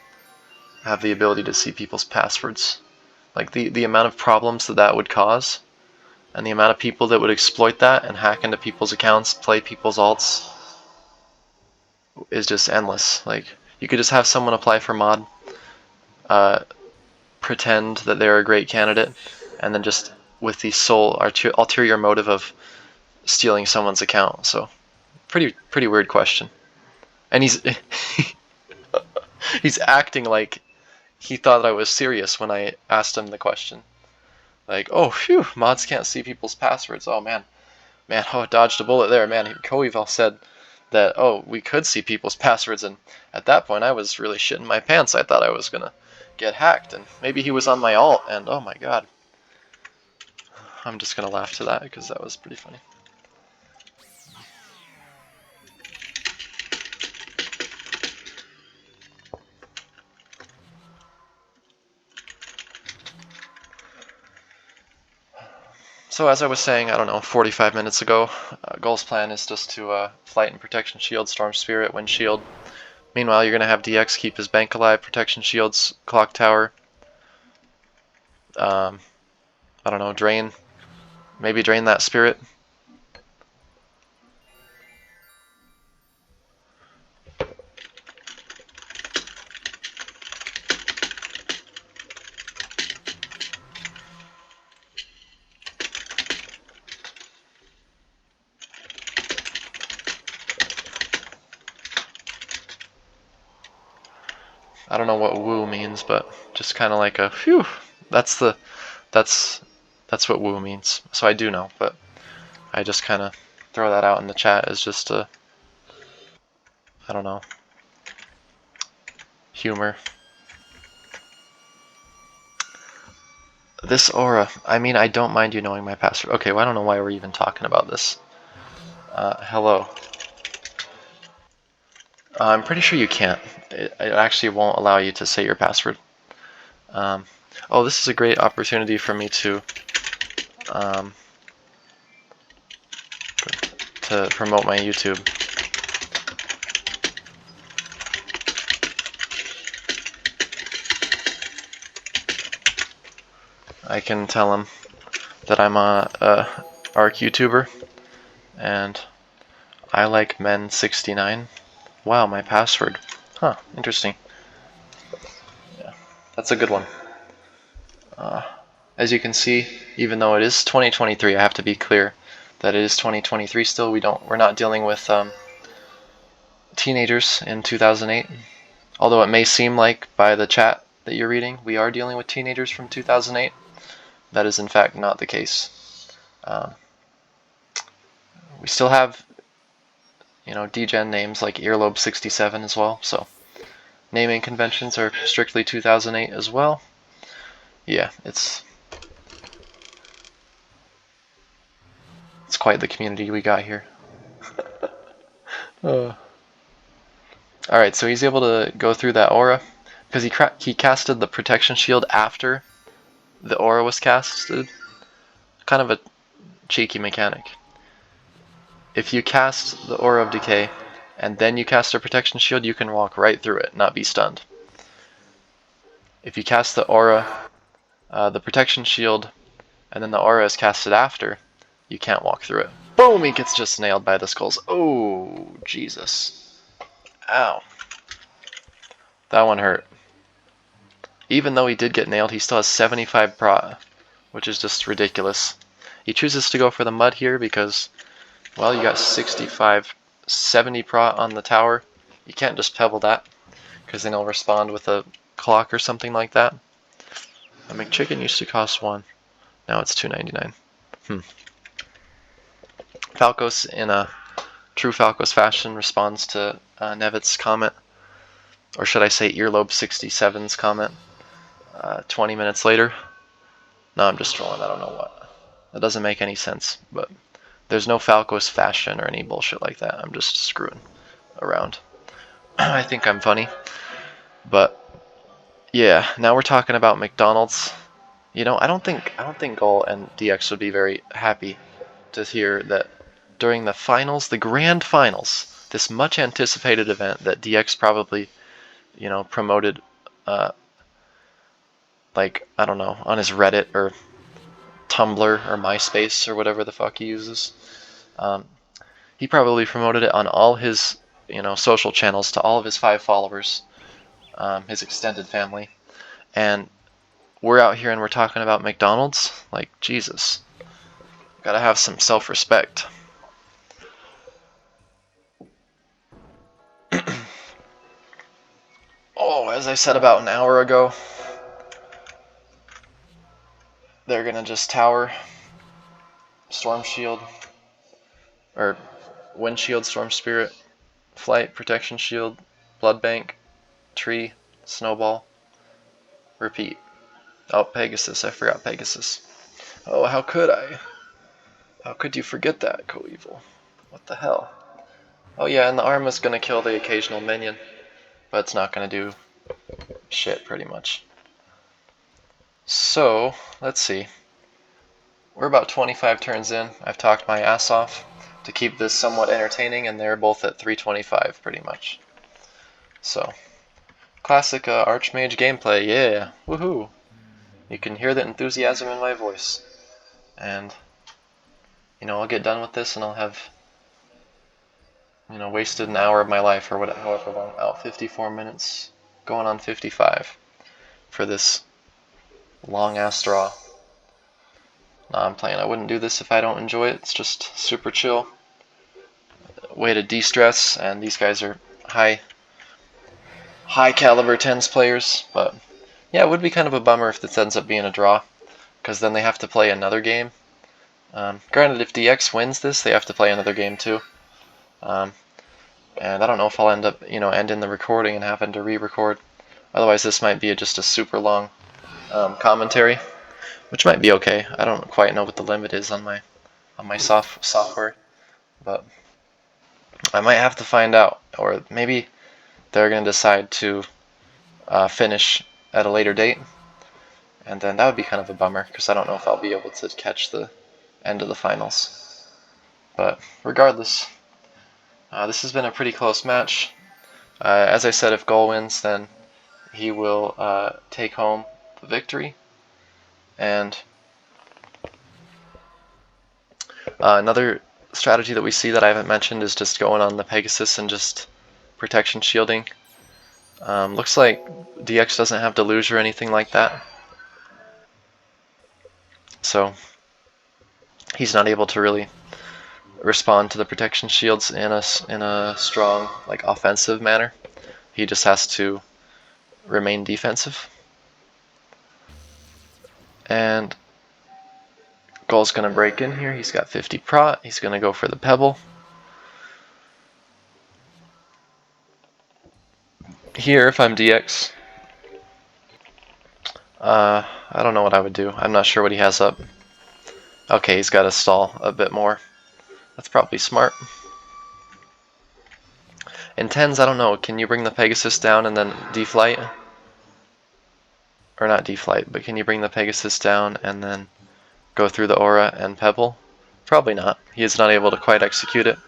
have the ability to see people's passwords? Like, the amount of problems that would cause, and the amount of people that would exploit that and hack into people's accounts, play people's alts, is just endless. Like, you could just have someone apply for mod, pretend that they're a great candidate, and then just with the sole ulterior motive of stealing someone's account. So pretty weird question. And he's acting like he thought I was serious when I asked him the question. Like, oh, phew, mods can't see people's passwords. Oh, man, oh, dodged a bullet there. Man, Coeval said that, oh, we could see people's passwords, and at that point I was really shitting my pants. I thought I was gonna get hacked, and maybe he was on my alt, and oh my god. I'm just gonna laugh to that because that was pretty funny. So as I was saying, I don't know, 45 minutes ago, Gull's plan is just to flight and protection shield, storm spirit, wind shield. Meanwhile, you're gonna have DX keep his bank alive, protection shields, clock tower. I don't know, drain. Maybe drain that spirit. I don't know what woo means, but just kind of like a phew. That's the that's that's what woo means. So I do know, but I just kind of throw that out in the chat as just a, I don't know, humor. This aura, I mean, I don't mind you knowing my password. Okay, well, I don't know why we're even talking about this. Hello. I'm pretty sure you can't. It actually won't allow you to say your password. Oh, this is a great opportunity for me to promote my YouTube. I can tell him that I'm a Arc YouTuber, and I like men 69. Wow, my password. Huh, interesting. Yeah, that's a good one. As you can see, even though it is 2023, I have to be clear that it is 2023 still. We're not dealing with teenagers in 2008. Although it may seem like by the chat that you're reading, we are dealing with teenagers from 2008. That is in fact not the case. We still have, degen names like Earlobe 67 as well. So naming conventions are strictly 2008 as well. Yeah, it's quite the community we got here. Alright, so he's able to go through that aura because he casted the protection shield after the aura was casted. Kind of a cheeky mechanic. If you cast the Aura of Decay and then you cast a protection shield, you can walk right through it, not be stunned. If you cast the aura, the protection shield, and then the aura is casted after, you can't walk through it. Boom! He gets just nailed by the skulls. Oh, Jesus. Ow. That one hurt. Even though he did get nailed, he still has 75 prot, which is just ridiculous. He chooses to go for the mud here because, well, you got 65, 70 prot on the tower. You can't just pebble that, because then he'll respond with a clock or something like that. A McChicken used to cost 1. Now it's $2.99. Falcos, in a true Falcos fashion, responds to Nevit's comment, or should I say Earlobe 67's comment, 20 minutes later. No, I'm just trolling. I don't know what. That doesn't make any sense, but there's no Falcos fashion or any bullshit like that. I'm just screwing around. I think I'm funny, but yeah. Now we're talking about McDonald's. I don't think Gull and DX would be very happy to hear that during the finals, the grand finals, this much anticipated event that DX probably, promoted, like, I don't know, on his Reddit or Tumblr or MySpace or whatever the fuck he uses. He probably promoted it on all his, social channels to all of his 5 followers, his extended family, and we're out here and we're talking about McDonald's. Like, Jesus, gotta have some self-respect. Oh, as I said about an hour ago, they're gonna just tower, storm shield, or wind shield, storm spirit, flight, protection shield, blood bank, tree, snowball, repeat. Oh, Pegasus, I forgot Pegasus. Oh, how could I? How could you forget that, Coevil? What the hell? Oh yeah, and the arm is gonna kill the occasional minion, but it's not gonna do shit, pretty much. So, let's see. We're about 25 turns in. I've talked my ass off to keep this somewhat entertaining, and they're both at 325, pretty much. So, classic Archmage gameplay, yeah, woohoo! You can hear the enthusiasm in my voice. And, I'll get done with this and I'll have, wasted an hour of my life, or whatever, however long, out 54 minutes, going on 55, for this long-ass draw. Nah, I'm playing. I wouldn't do this if I don't enjoy it. It's just super chill. Way to de-stress, and these guys are high high caliber tens players. But yeah, it would be kind of a bummer if this ends up being a draw, because then they have to play another game. Granted, if DX wins this, they have to play another game too. And I don't know if I'll end up, ending the recording and having to re-record. Otherwise, this might be just a super long commentary, which might be okay. I don't quite know what the limit is on my software, but I might have to find out, or maybe they're going to decide to finish at a later date, and then that would be kind of a bummer because I don't know if I'll be able to catch the end of the finals. But regardless, this has been a pretty close match. As I said, if Gol wins, then he will take home the victory. And another strategy that we see that I haven't mentioned is just going on the Pegasus and just protection shielding. Looks like DX doesn't have deluge or anything like that, so he's not able to really respond to the protection shields in a strong, like, offensive manner. He just has to remain defensive. And Gol's gonna break in here. He's got 50 prot. He's gonna go for the pebble. Here, if I'm DX, I don't know what I would do. I'm not sure what he has up. Okay, he's got to stall a bit more. That's probably smart. In tens, I don't know. Can you bring the Pegasus down and then deflight? Or not deflight, but can you bring the Pegasus down and then go through the aura and pebble? Probably not. He is not able to quite execute it.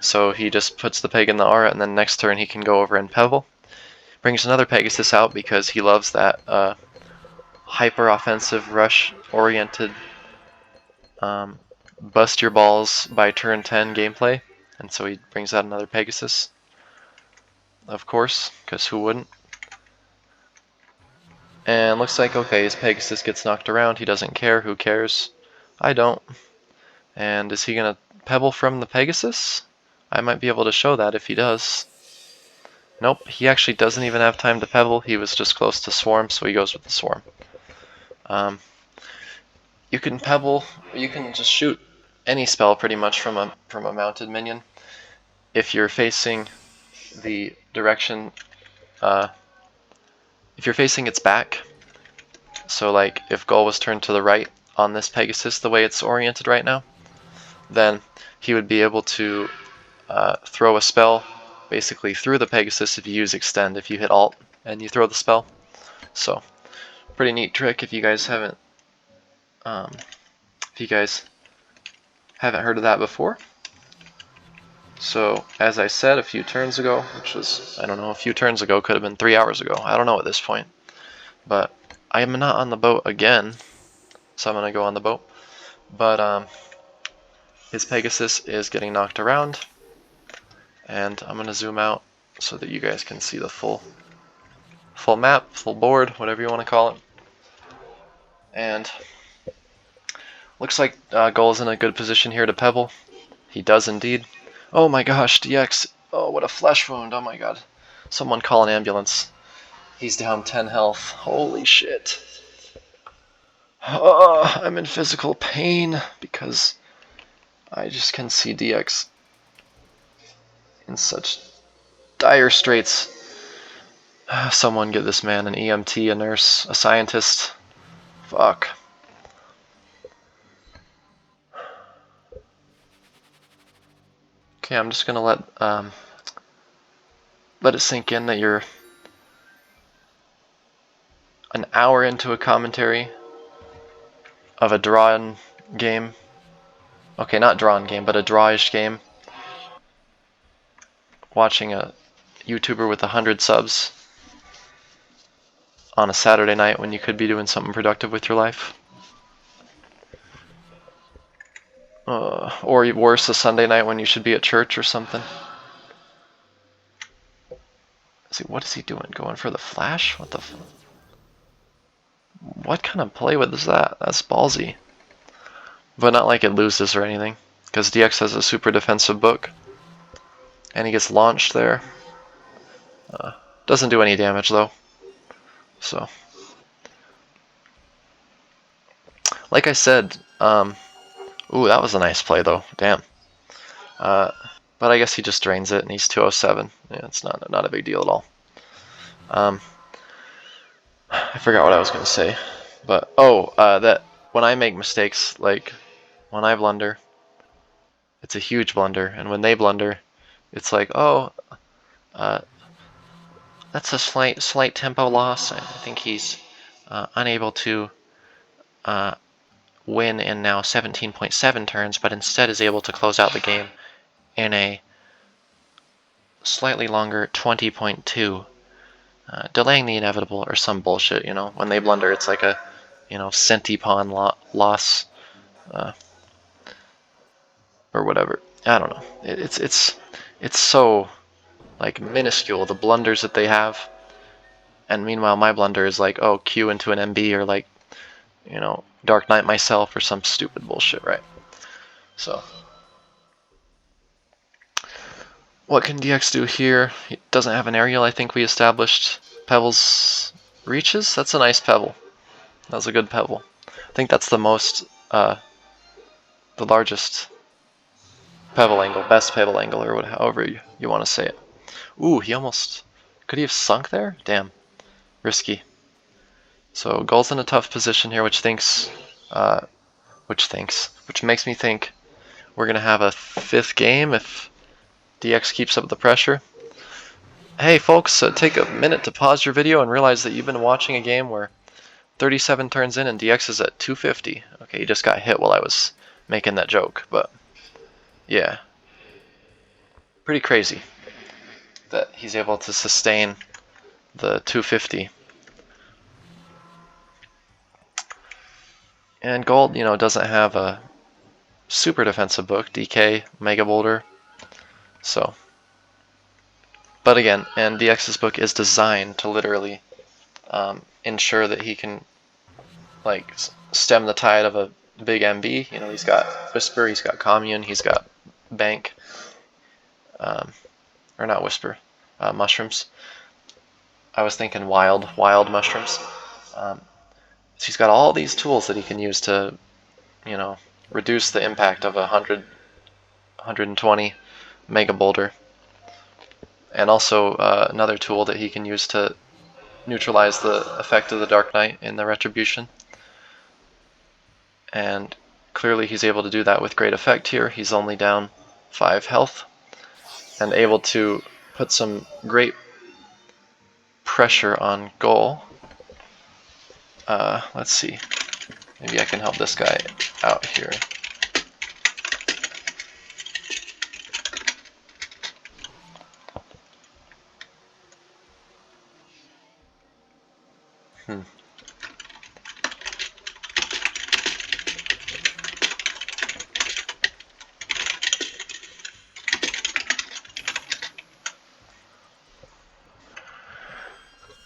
So he just puts the peg in the aura, and then next turn he can go over and pebble. Brings another Pegasus out because he loves that hyper-offensive, rush-oriented bust your balls by turn 10 gameplay. And so he brings out another Pegasus. Of course, because who wouldn't? And looks like, okay, his Pegasus gets knocked around. He doesn't care. Who cares? I don't. And is he going to pebble from the Pegasus? I might be able to show that if he does. Nope, he actually doesn't even have time to pebble. He was just close to swarm, so he goes with the swarm. You can pebble, you can just shoot any spell pretty much from a mounted minion if you're facing the direction, if you're facing its back. So like if Gol was turned to the right on this Pegasus the way it's oriented right now, then he would be able to throw a spell basically through the Pegasus if you use extend, if you hit alt and you throw the spell. So pretty neat trick if you guys haven't heard of that before. So as I said a few turns ago, which was, I don't know, a few turns ago, could have been 3 hours ago, I don't know at this point, but I am not on the boat again, so I'm gonna go on the boat. But his Pegasus is getting knocked around, and I'm gonna zoom out so that you guys can see the full map, full board, whatever you want to call it. And looks like Gol's in a good position here to pebble. He does indeed. Oh my gosh, DX. Oh, what a flesh wound. Oh my god. Someone call an ambulance. He's down 10 health. Holy shit. Oh, I'm in physical pain because I just can see DX in such dire straits. Someone get this man an EMT, a nurse, a scientist. Fuck. Okay, I'm just gonna let it sink in that you're an hour into a commentary of a drawn game. Okay, not drawn game, but a drawish game. Watching a YouTuber with 100 subs on a Saturday night when you could be doing something productive with your life. Or worse, a Sunday night when you should be at church or something. See, what is he doing? Going for the flash? What the what kind of play is that? That's ballsy. But not like it loses or anything, because DX has a super defensive book, and he gets launched there. Doesn't do any damage though. So, like I said, ooh, that was a nice play though. Damn. But I guess he just drains it, and he's 207. Yeah, it's not a big deal at all. I forgot what I was gonna say, but that when I make mistakes, like when I blunder, it's a huge blunder, and when they blunder, it's like, oh, that's a slight tempo loss. I think he's unable to win in now 17.7 turns, but instead is able to close out the game in a slightly longer 20.2, delaying the inevitable or some bullshit. You know, when they blunder, it's like a centipon loss or whatever. I don't know. It's so like minuscule, the blunders that they have, and meanwhile my blunder is like, oh, Q into an MB, or like, Dark Knight myself or some stupid bullshit, right? So what can DX do here? He doesn't have an aerial. I think we established. Pebbles reaches. That's a nice pebble. That was a good pebble. I think that's the largest pebble angle, best pebble angle, or however you want to say it. Ooh, he almost, could he have sunk there? Damn, risky. So Gull's in a tough position here, which makes me think we're gonna have a fifth game if DX keeps up the pressure. Hey folks, take a minute to pause your video and realize that you've been watching a game where 37 turns in and DX is at 250. Okay, he just got hit while I was making that joke, but yeah. Pretty crazy that he's able to sustain the 250. And Gold, doesn't have a super defensive book, DK, Mega Boulder. So, but again, and DX's book is designed to literally ensure that he can like stem the tide of a big MB. He's got Whisper, he's got Commune, he's got Bank, or not Whisper, Mushrooms. I was thinking wild mushrooms. So he's got all these tools that he can use to, reduce the impact of 120 Mega Boulder. And also another tool that he can use to neutralize the effect of the Dark Knight in the Retribution. And clearly he's able to do that with great effect here. He's only down 5 health and able to put some great pressure on Goal. Let's see. Maybe I can help this guy out here.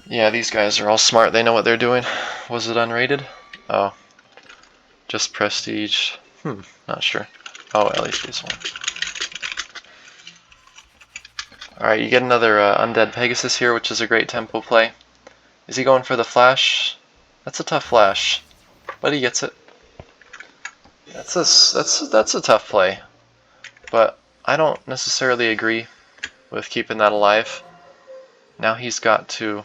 Yeah, these guys are all smart. They know what they're doing. Was it unrated? Oh. Just prestige. Not sure. Oh, at least this one. Alright, you get another Undead Pegasus here, which is a great tempo play. Is he going for the flash? That's a tough flash. But he gets it. That's a tough play. But I don't necessarily agree with keeping that alive. Now he's got to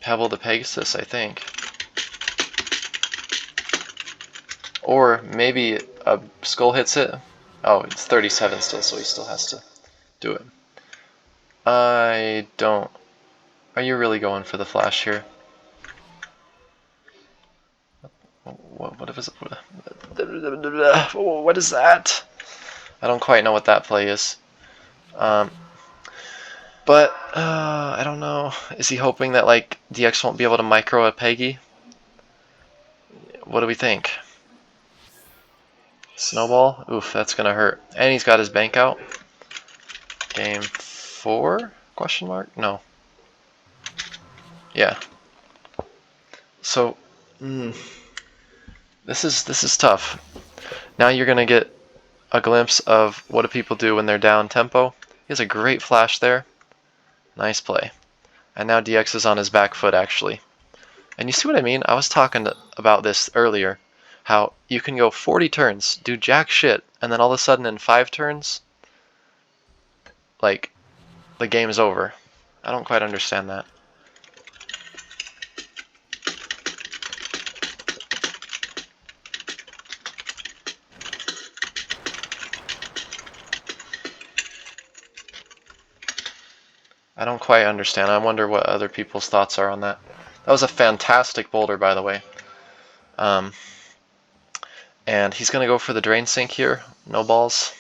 Pebble the Pegasus, I think. Or maybe a skull hits it. Oh, it's 37 still, so he still has to do it. I don't. Are you really going for the flash here? What is it? What is that? I don't quite know what that play is. But I don't know. Is he hoping that like DX won't be able to micro a Peggy? What do we think? Snowball? Oof, that's gonna hurt. And he's got his bank out. Game 4? Question mark? No. Yeah. So, this is tough. Now you're gonna get a glimpse of what do people do when they're down tempo. He has a great flash there. Nice play. And now DX is on his back foot, actually. And you see what I mean? I was talking about this earlier. How you can go 40 turns, do jack shit, and then all of a sudden in 5 turns, like, the game's over. I don't quite understand that. I don't quite understand. I wonder what other people's thoughts are on that. That was a fantastic boulder, by the way. And he's gonna go for the drain sink here. No balls,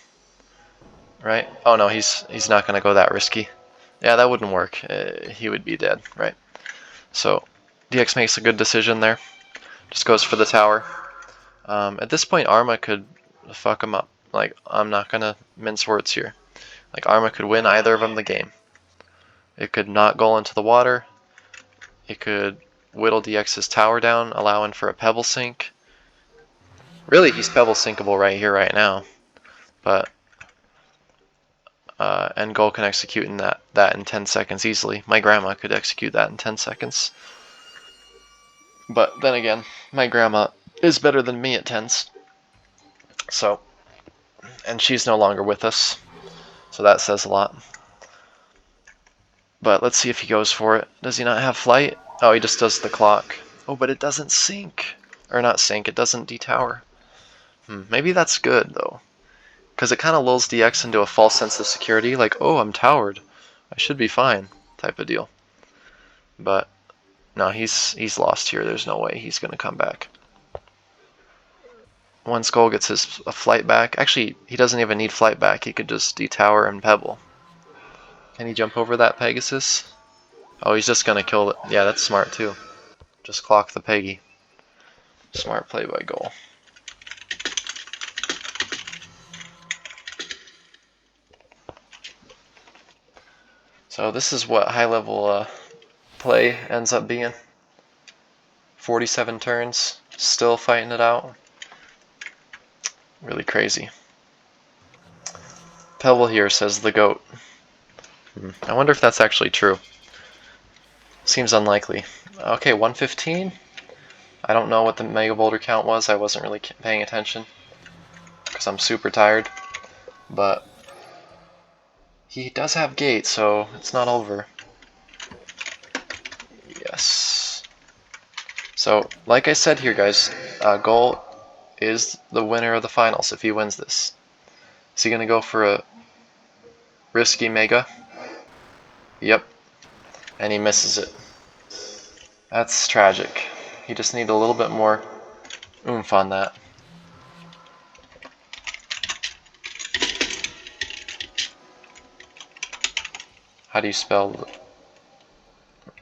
right? Oh no, he's not gonna go that risky. Yeah, that wouldn't work. He would be dead, right? So DX makes a good decision there. Just goes for the tower. At this point, Arma could fuck him up. Like, I'm not gonna mince words here. Like, Arma could win either of them the game. It could not go into the water. It could whittle DX's tower down, allowing for a pebble sink. Really, he's pebble sinkable right here, right now. But and Goal can execute in that in 10 seconds easily. My grandma could execute that in 10 seconds. But then again, my grandma is better than me at tens. So, and she's no longer with us. So that says a lot. But let's see if he goes for it. Does he not have flight? Oh, he just does the clock. Oh, but it doesn't sink. Or not sink, it doesn't detower. Maybe that's good, though. Because it kind of lulls DX into a false sense of security. Like, oh, I'm towered. I should be fine. Type of deal. But, no, he's lost here. There's no way he's going to come back. Once Goal gets his flight back. Actually, he doesn't even need flight back. He could just detower and pebble. Can he jump over that Pegasus? Oh, he's just gonna kill it. Yeah, that's smart too. Just clock the Peggy. Smart play by Goal. So this is what high level play ends up being. 47 turns, still fighting it out. Really crazy. Pebble here, says the GOAT. I wonder if that's actually true. Seems unlikely. Okay, 115. I don't know what the Mega Boulder count was. I wasn't really paying attention because I'm super tired. But he does have gate, so it's not over. Yes. So, like I said here, guys, Goal is the winner of the finals if he wins this. Is he going to go for a risky Mega? Yep. And he misses it. That's tragic. He just needed a little bit more oomph on that. How do you spell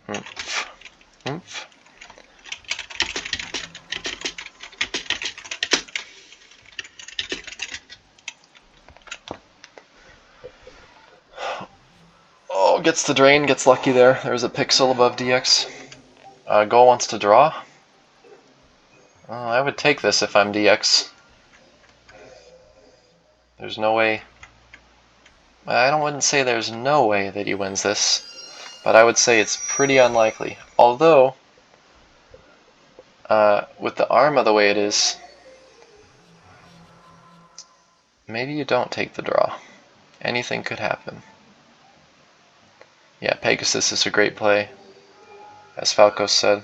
oomph? Oomph? Oh, gets the drain, gets lucky there. There's a pixel above DX. Goal wants to draw. I would take this if I'm DX. There's no way. Wouldn't say there's no way that he wins this, but I would say it's pretty unlikely. Although, with the Arma the way it is, maybe you don't take the draw. Anything could happen. Yeah, Pegasus is a great play, as Falco said.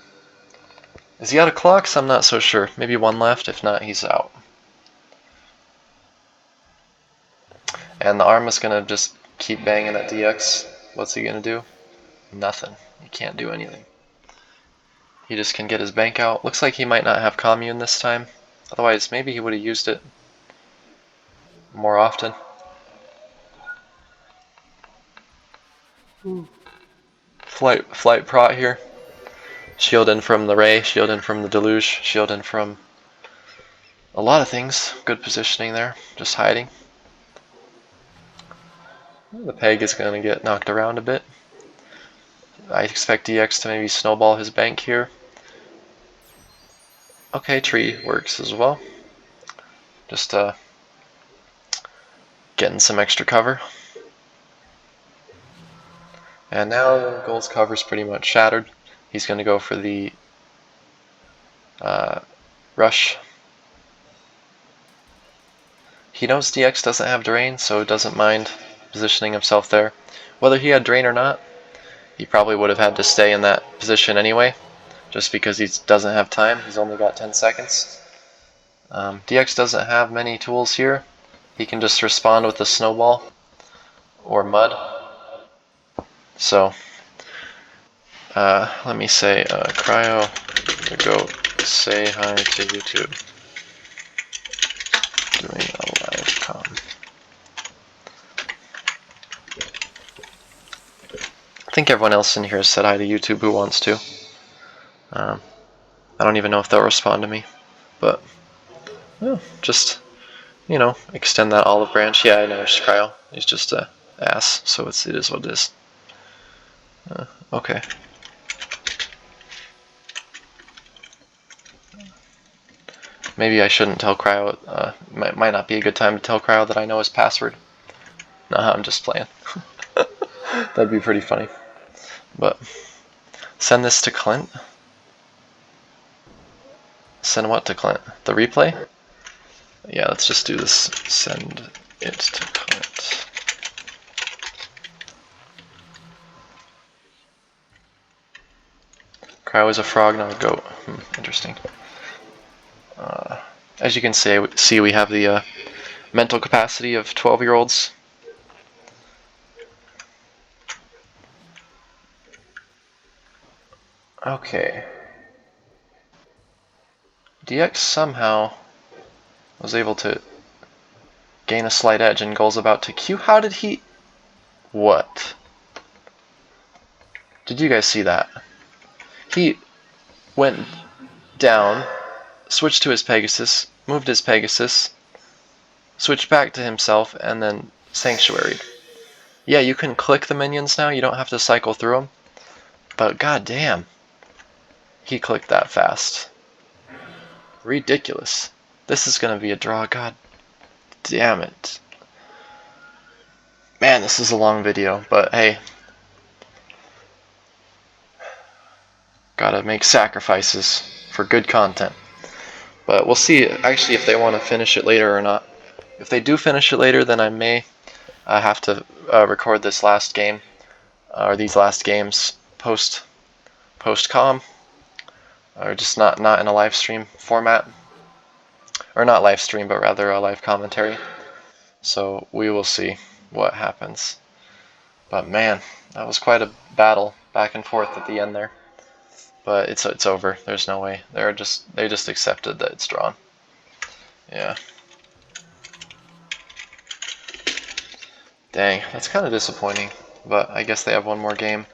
Is he out of clocks? I'm not so sure. Maybe one left. If not, he's out. And the Arma's gonna just keep banging at DX. What's he gonna do? Nothing. He can't do anything. He just can get his bank out. Looks like he might not have commune this time. Otherwise, maybe he would have used it more often. Flight prot here. Shield in from the Ray, shield in from the Deluge, shield in from a lot of things. Good positioning there, just hiding. The Peg is going to get knocked around a bit. I expect DX to maybe snowball his bank here. Okay, tree works as well. Just getting some extra cover. And now Goal's cover's pretty much shattered. He's going to go for the rush. He knows DX doesn't have Drain, so doesn't mind positioning himself there. Whether he had Drain or not, he probably would have had to stay in that position anyway, just because he doesn't have time. He's only got 10 seconds. DX doesn't have many tools here. He can just respond with a snowball or mud. So, let me say, Cryo, go say hi to YouTube. Doing a live com. I think everyone else in here has said hi to YouTube who wants to. I don't even know if they'll respond to me, but just, you know, extend that olive branch. Yeah, I know, it's Cryo. He's just a ass, so it is what it is. Okay. Maybe I shouldn't tell Cryo. Might not be a good time to tell Cryo that I know his password. Nah, I'm just playing. That'd be pretty funny. But send this to Clint. Send what to Clint? The replay? Yeah, let's just do this. Send it to Clint. Cryo is a frog, not a goat. Interesting. As you can see, we have the mental capacity of 12-year-olds. Okay. DX somehow was able to gain a slight edge, and Goal's about to Q. How did he... What? Did you guys see that? He went down, switched to his Pegasus, moved his Pegasus, switched back to himself, and then sanctuaried. Yeah, you can click the minions now, you don't have to cycle through them. But goddamn, he clicked that fast. Ridiculous. This is gonna be a draw, god damn it. Man, this is a long video, but hey. Gotta make sacrifices for good content. But we'll see actually if they want to finish it later or not. If they do finish it later, then I may have to record this last game, or these last games post-com, or just not in a live stream format, or not live stream, but rather a live commentary. So we will see what happens. But man, that was quite a battle back and forth at the end there. But it's over. There's no way. They just accepted that it's drawn. Yeah. Dang, that's kind of disappointing. But I guess they have one more game.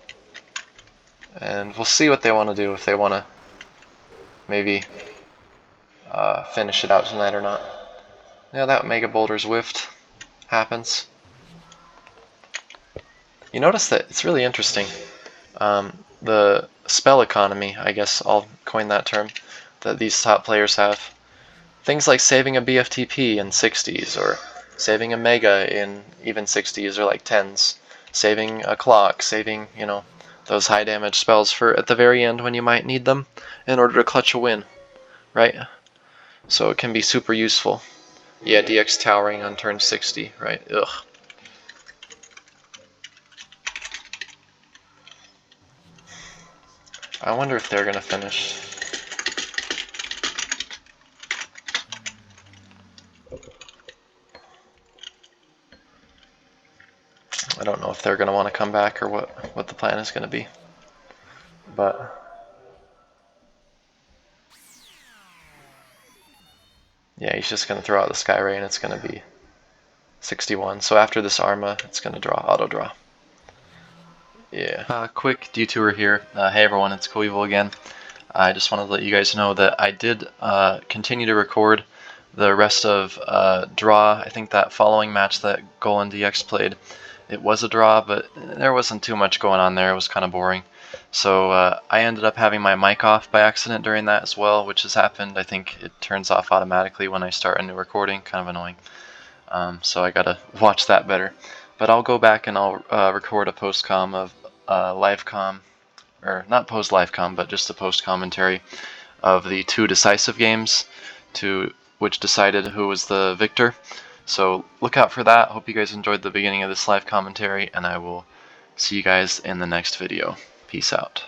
And we'll see what they want to do, if they want to maybe finish it out tonight or not. Yeah, that Mega Boulder's whiffed. Happens. You notice that it's really interesting. The spell economy, I guess I'll coin that term, that these top players have. Things like saving a BFTP in 60s, or saving a Mega in even 60s or like 10s, saving a clock, saving, you know, those high damage spells for at the very end when you might need them in order to clutch a win, right? So it can be super useful. Yeah, DX towering on turn 60, right? Ugh. I wonder if they're gonna finish. I don't know if they're gonna want to come back or what the plan is gonna be. But yeah, he's just gonna throw out the Sky Ray and it's gonna be 61. So after this Arma, it's gonna draw, auto draw. Yeah. Quick detour here. Hey everyone, it's Coevil again. I just wanted to let you guys know that I did continue to record the rest of draw. I think that following match that Goal and DX played, it was a draw, but there wasn't too much going on there. It was kind of boring. So I ended up having my mic off by accident during that as well, which has happened. I think it turns off automatically when I start a new recording. Kind of annoying. So I gotta watch that better. But I'll go back and I'll record a post-com of live com, or not post live com, but just a post commentary of the 2 decisive games, which decided who was the victor. So look out for that. Hope you guys enjoyed the beginning of this live commentary, and I will see you guys in the next video. Peace out.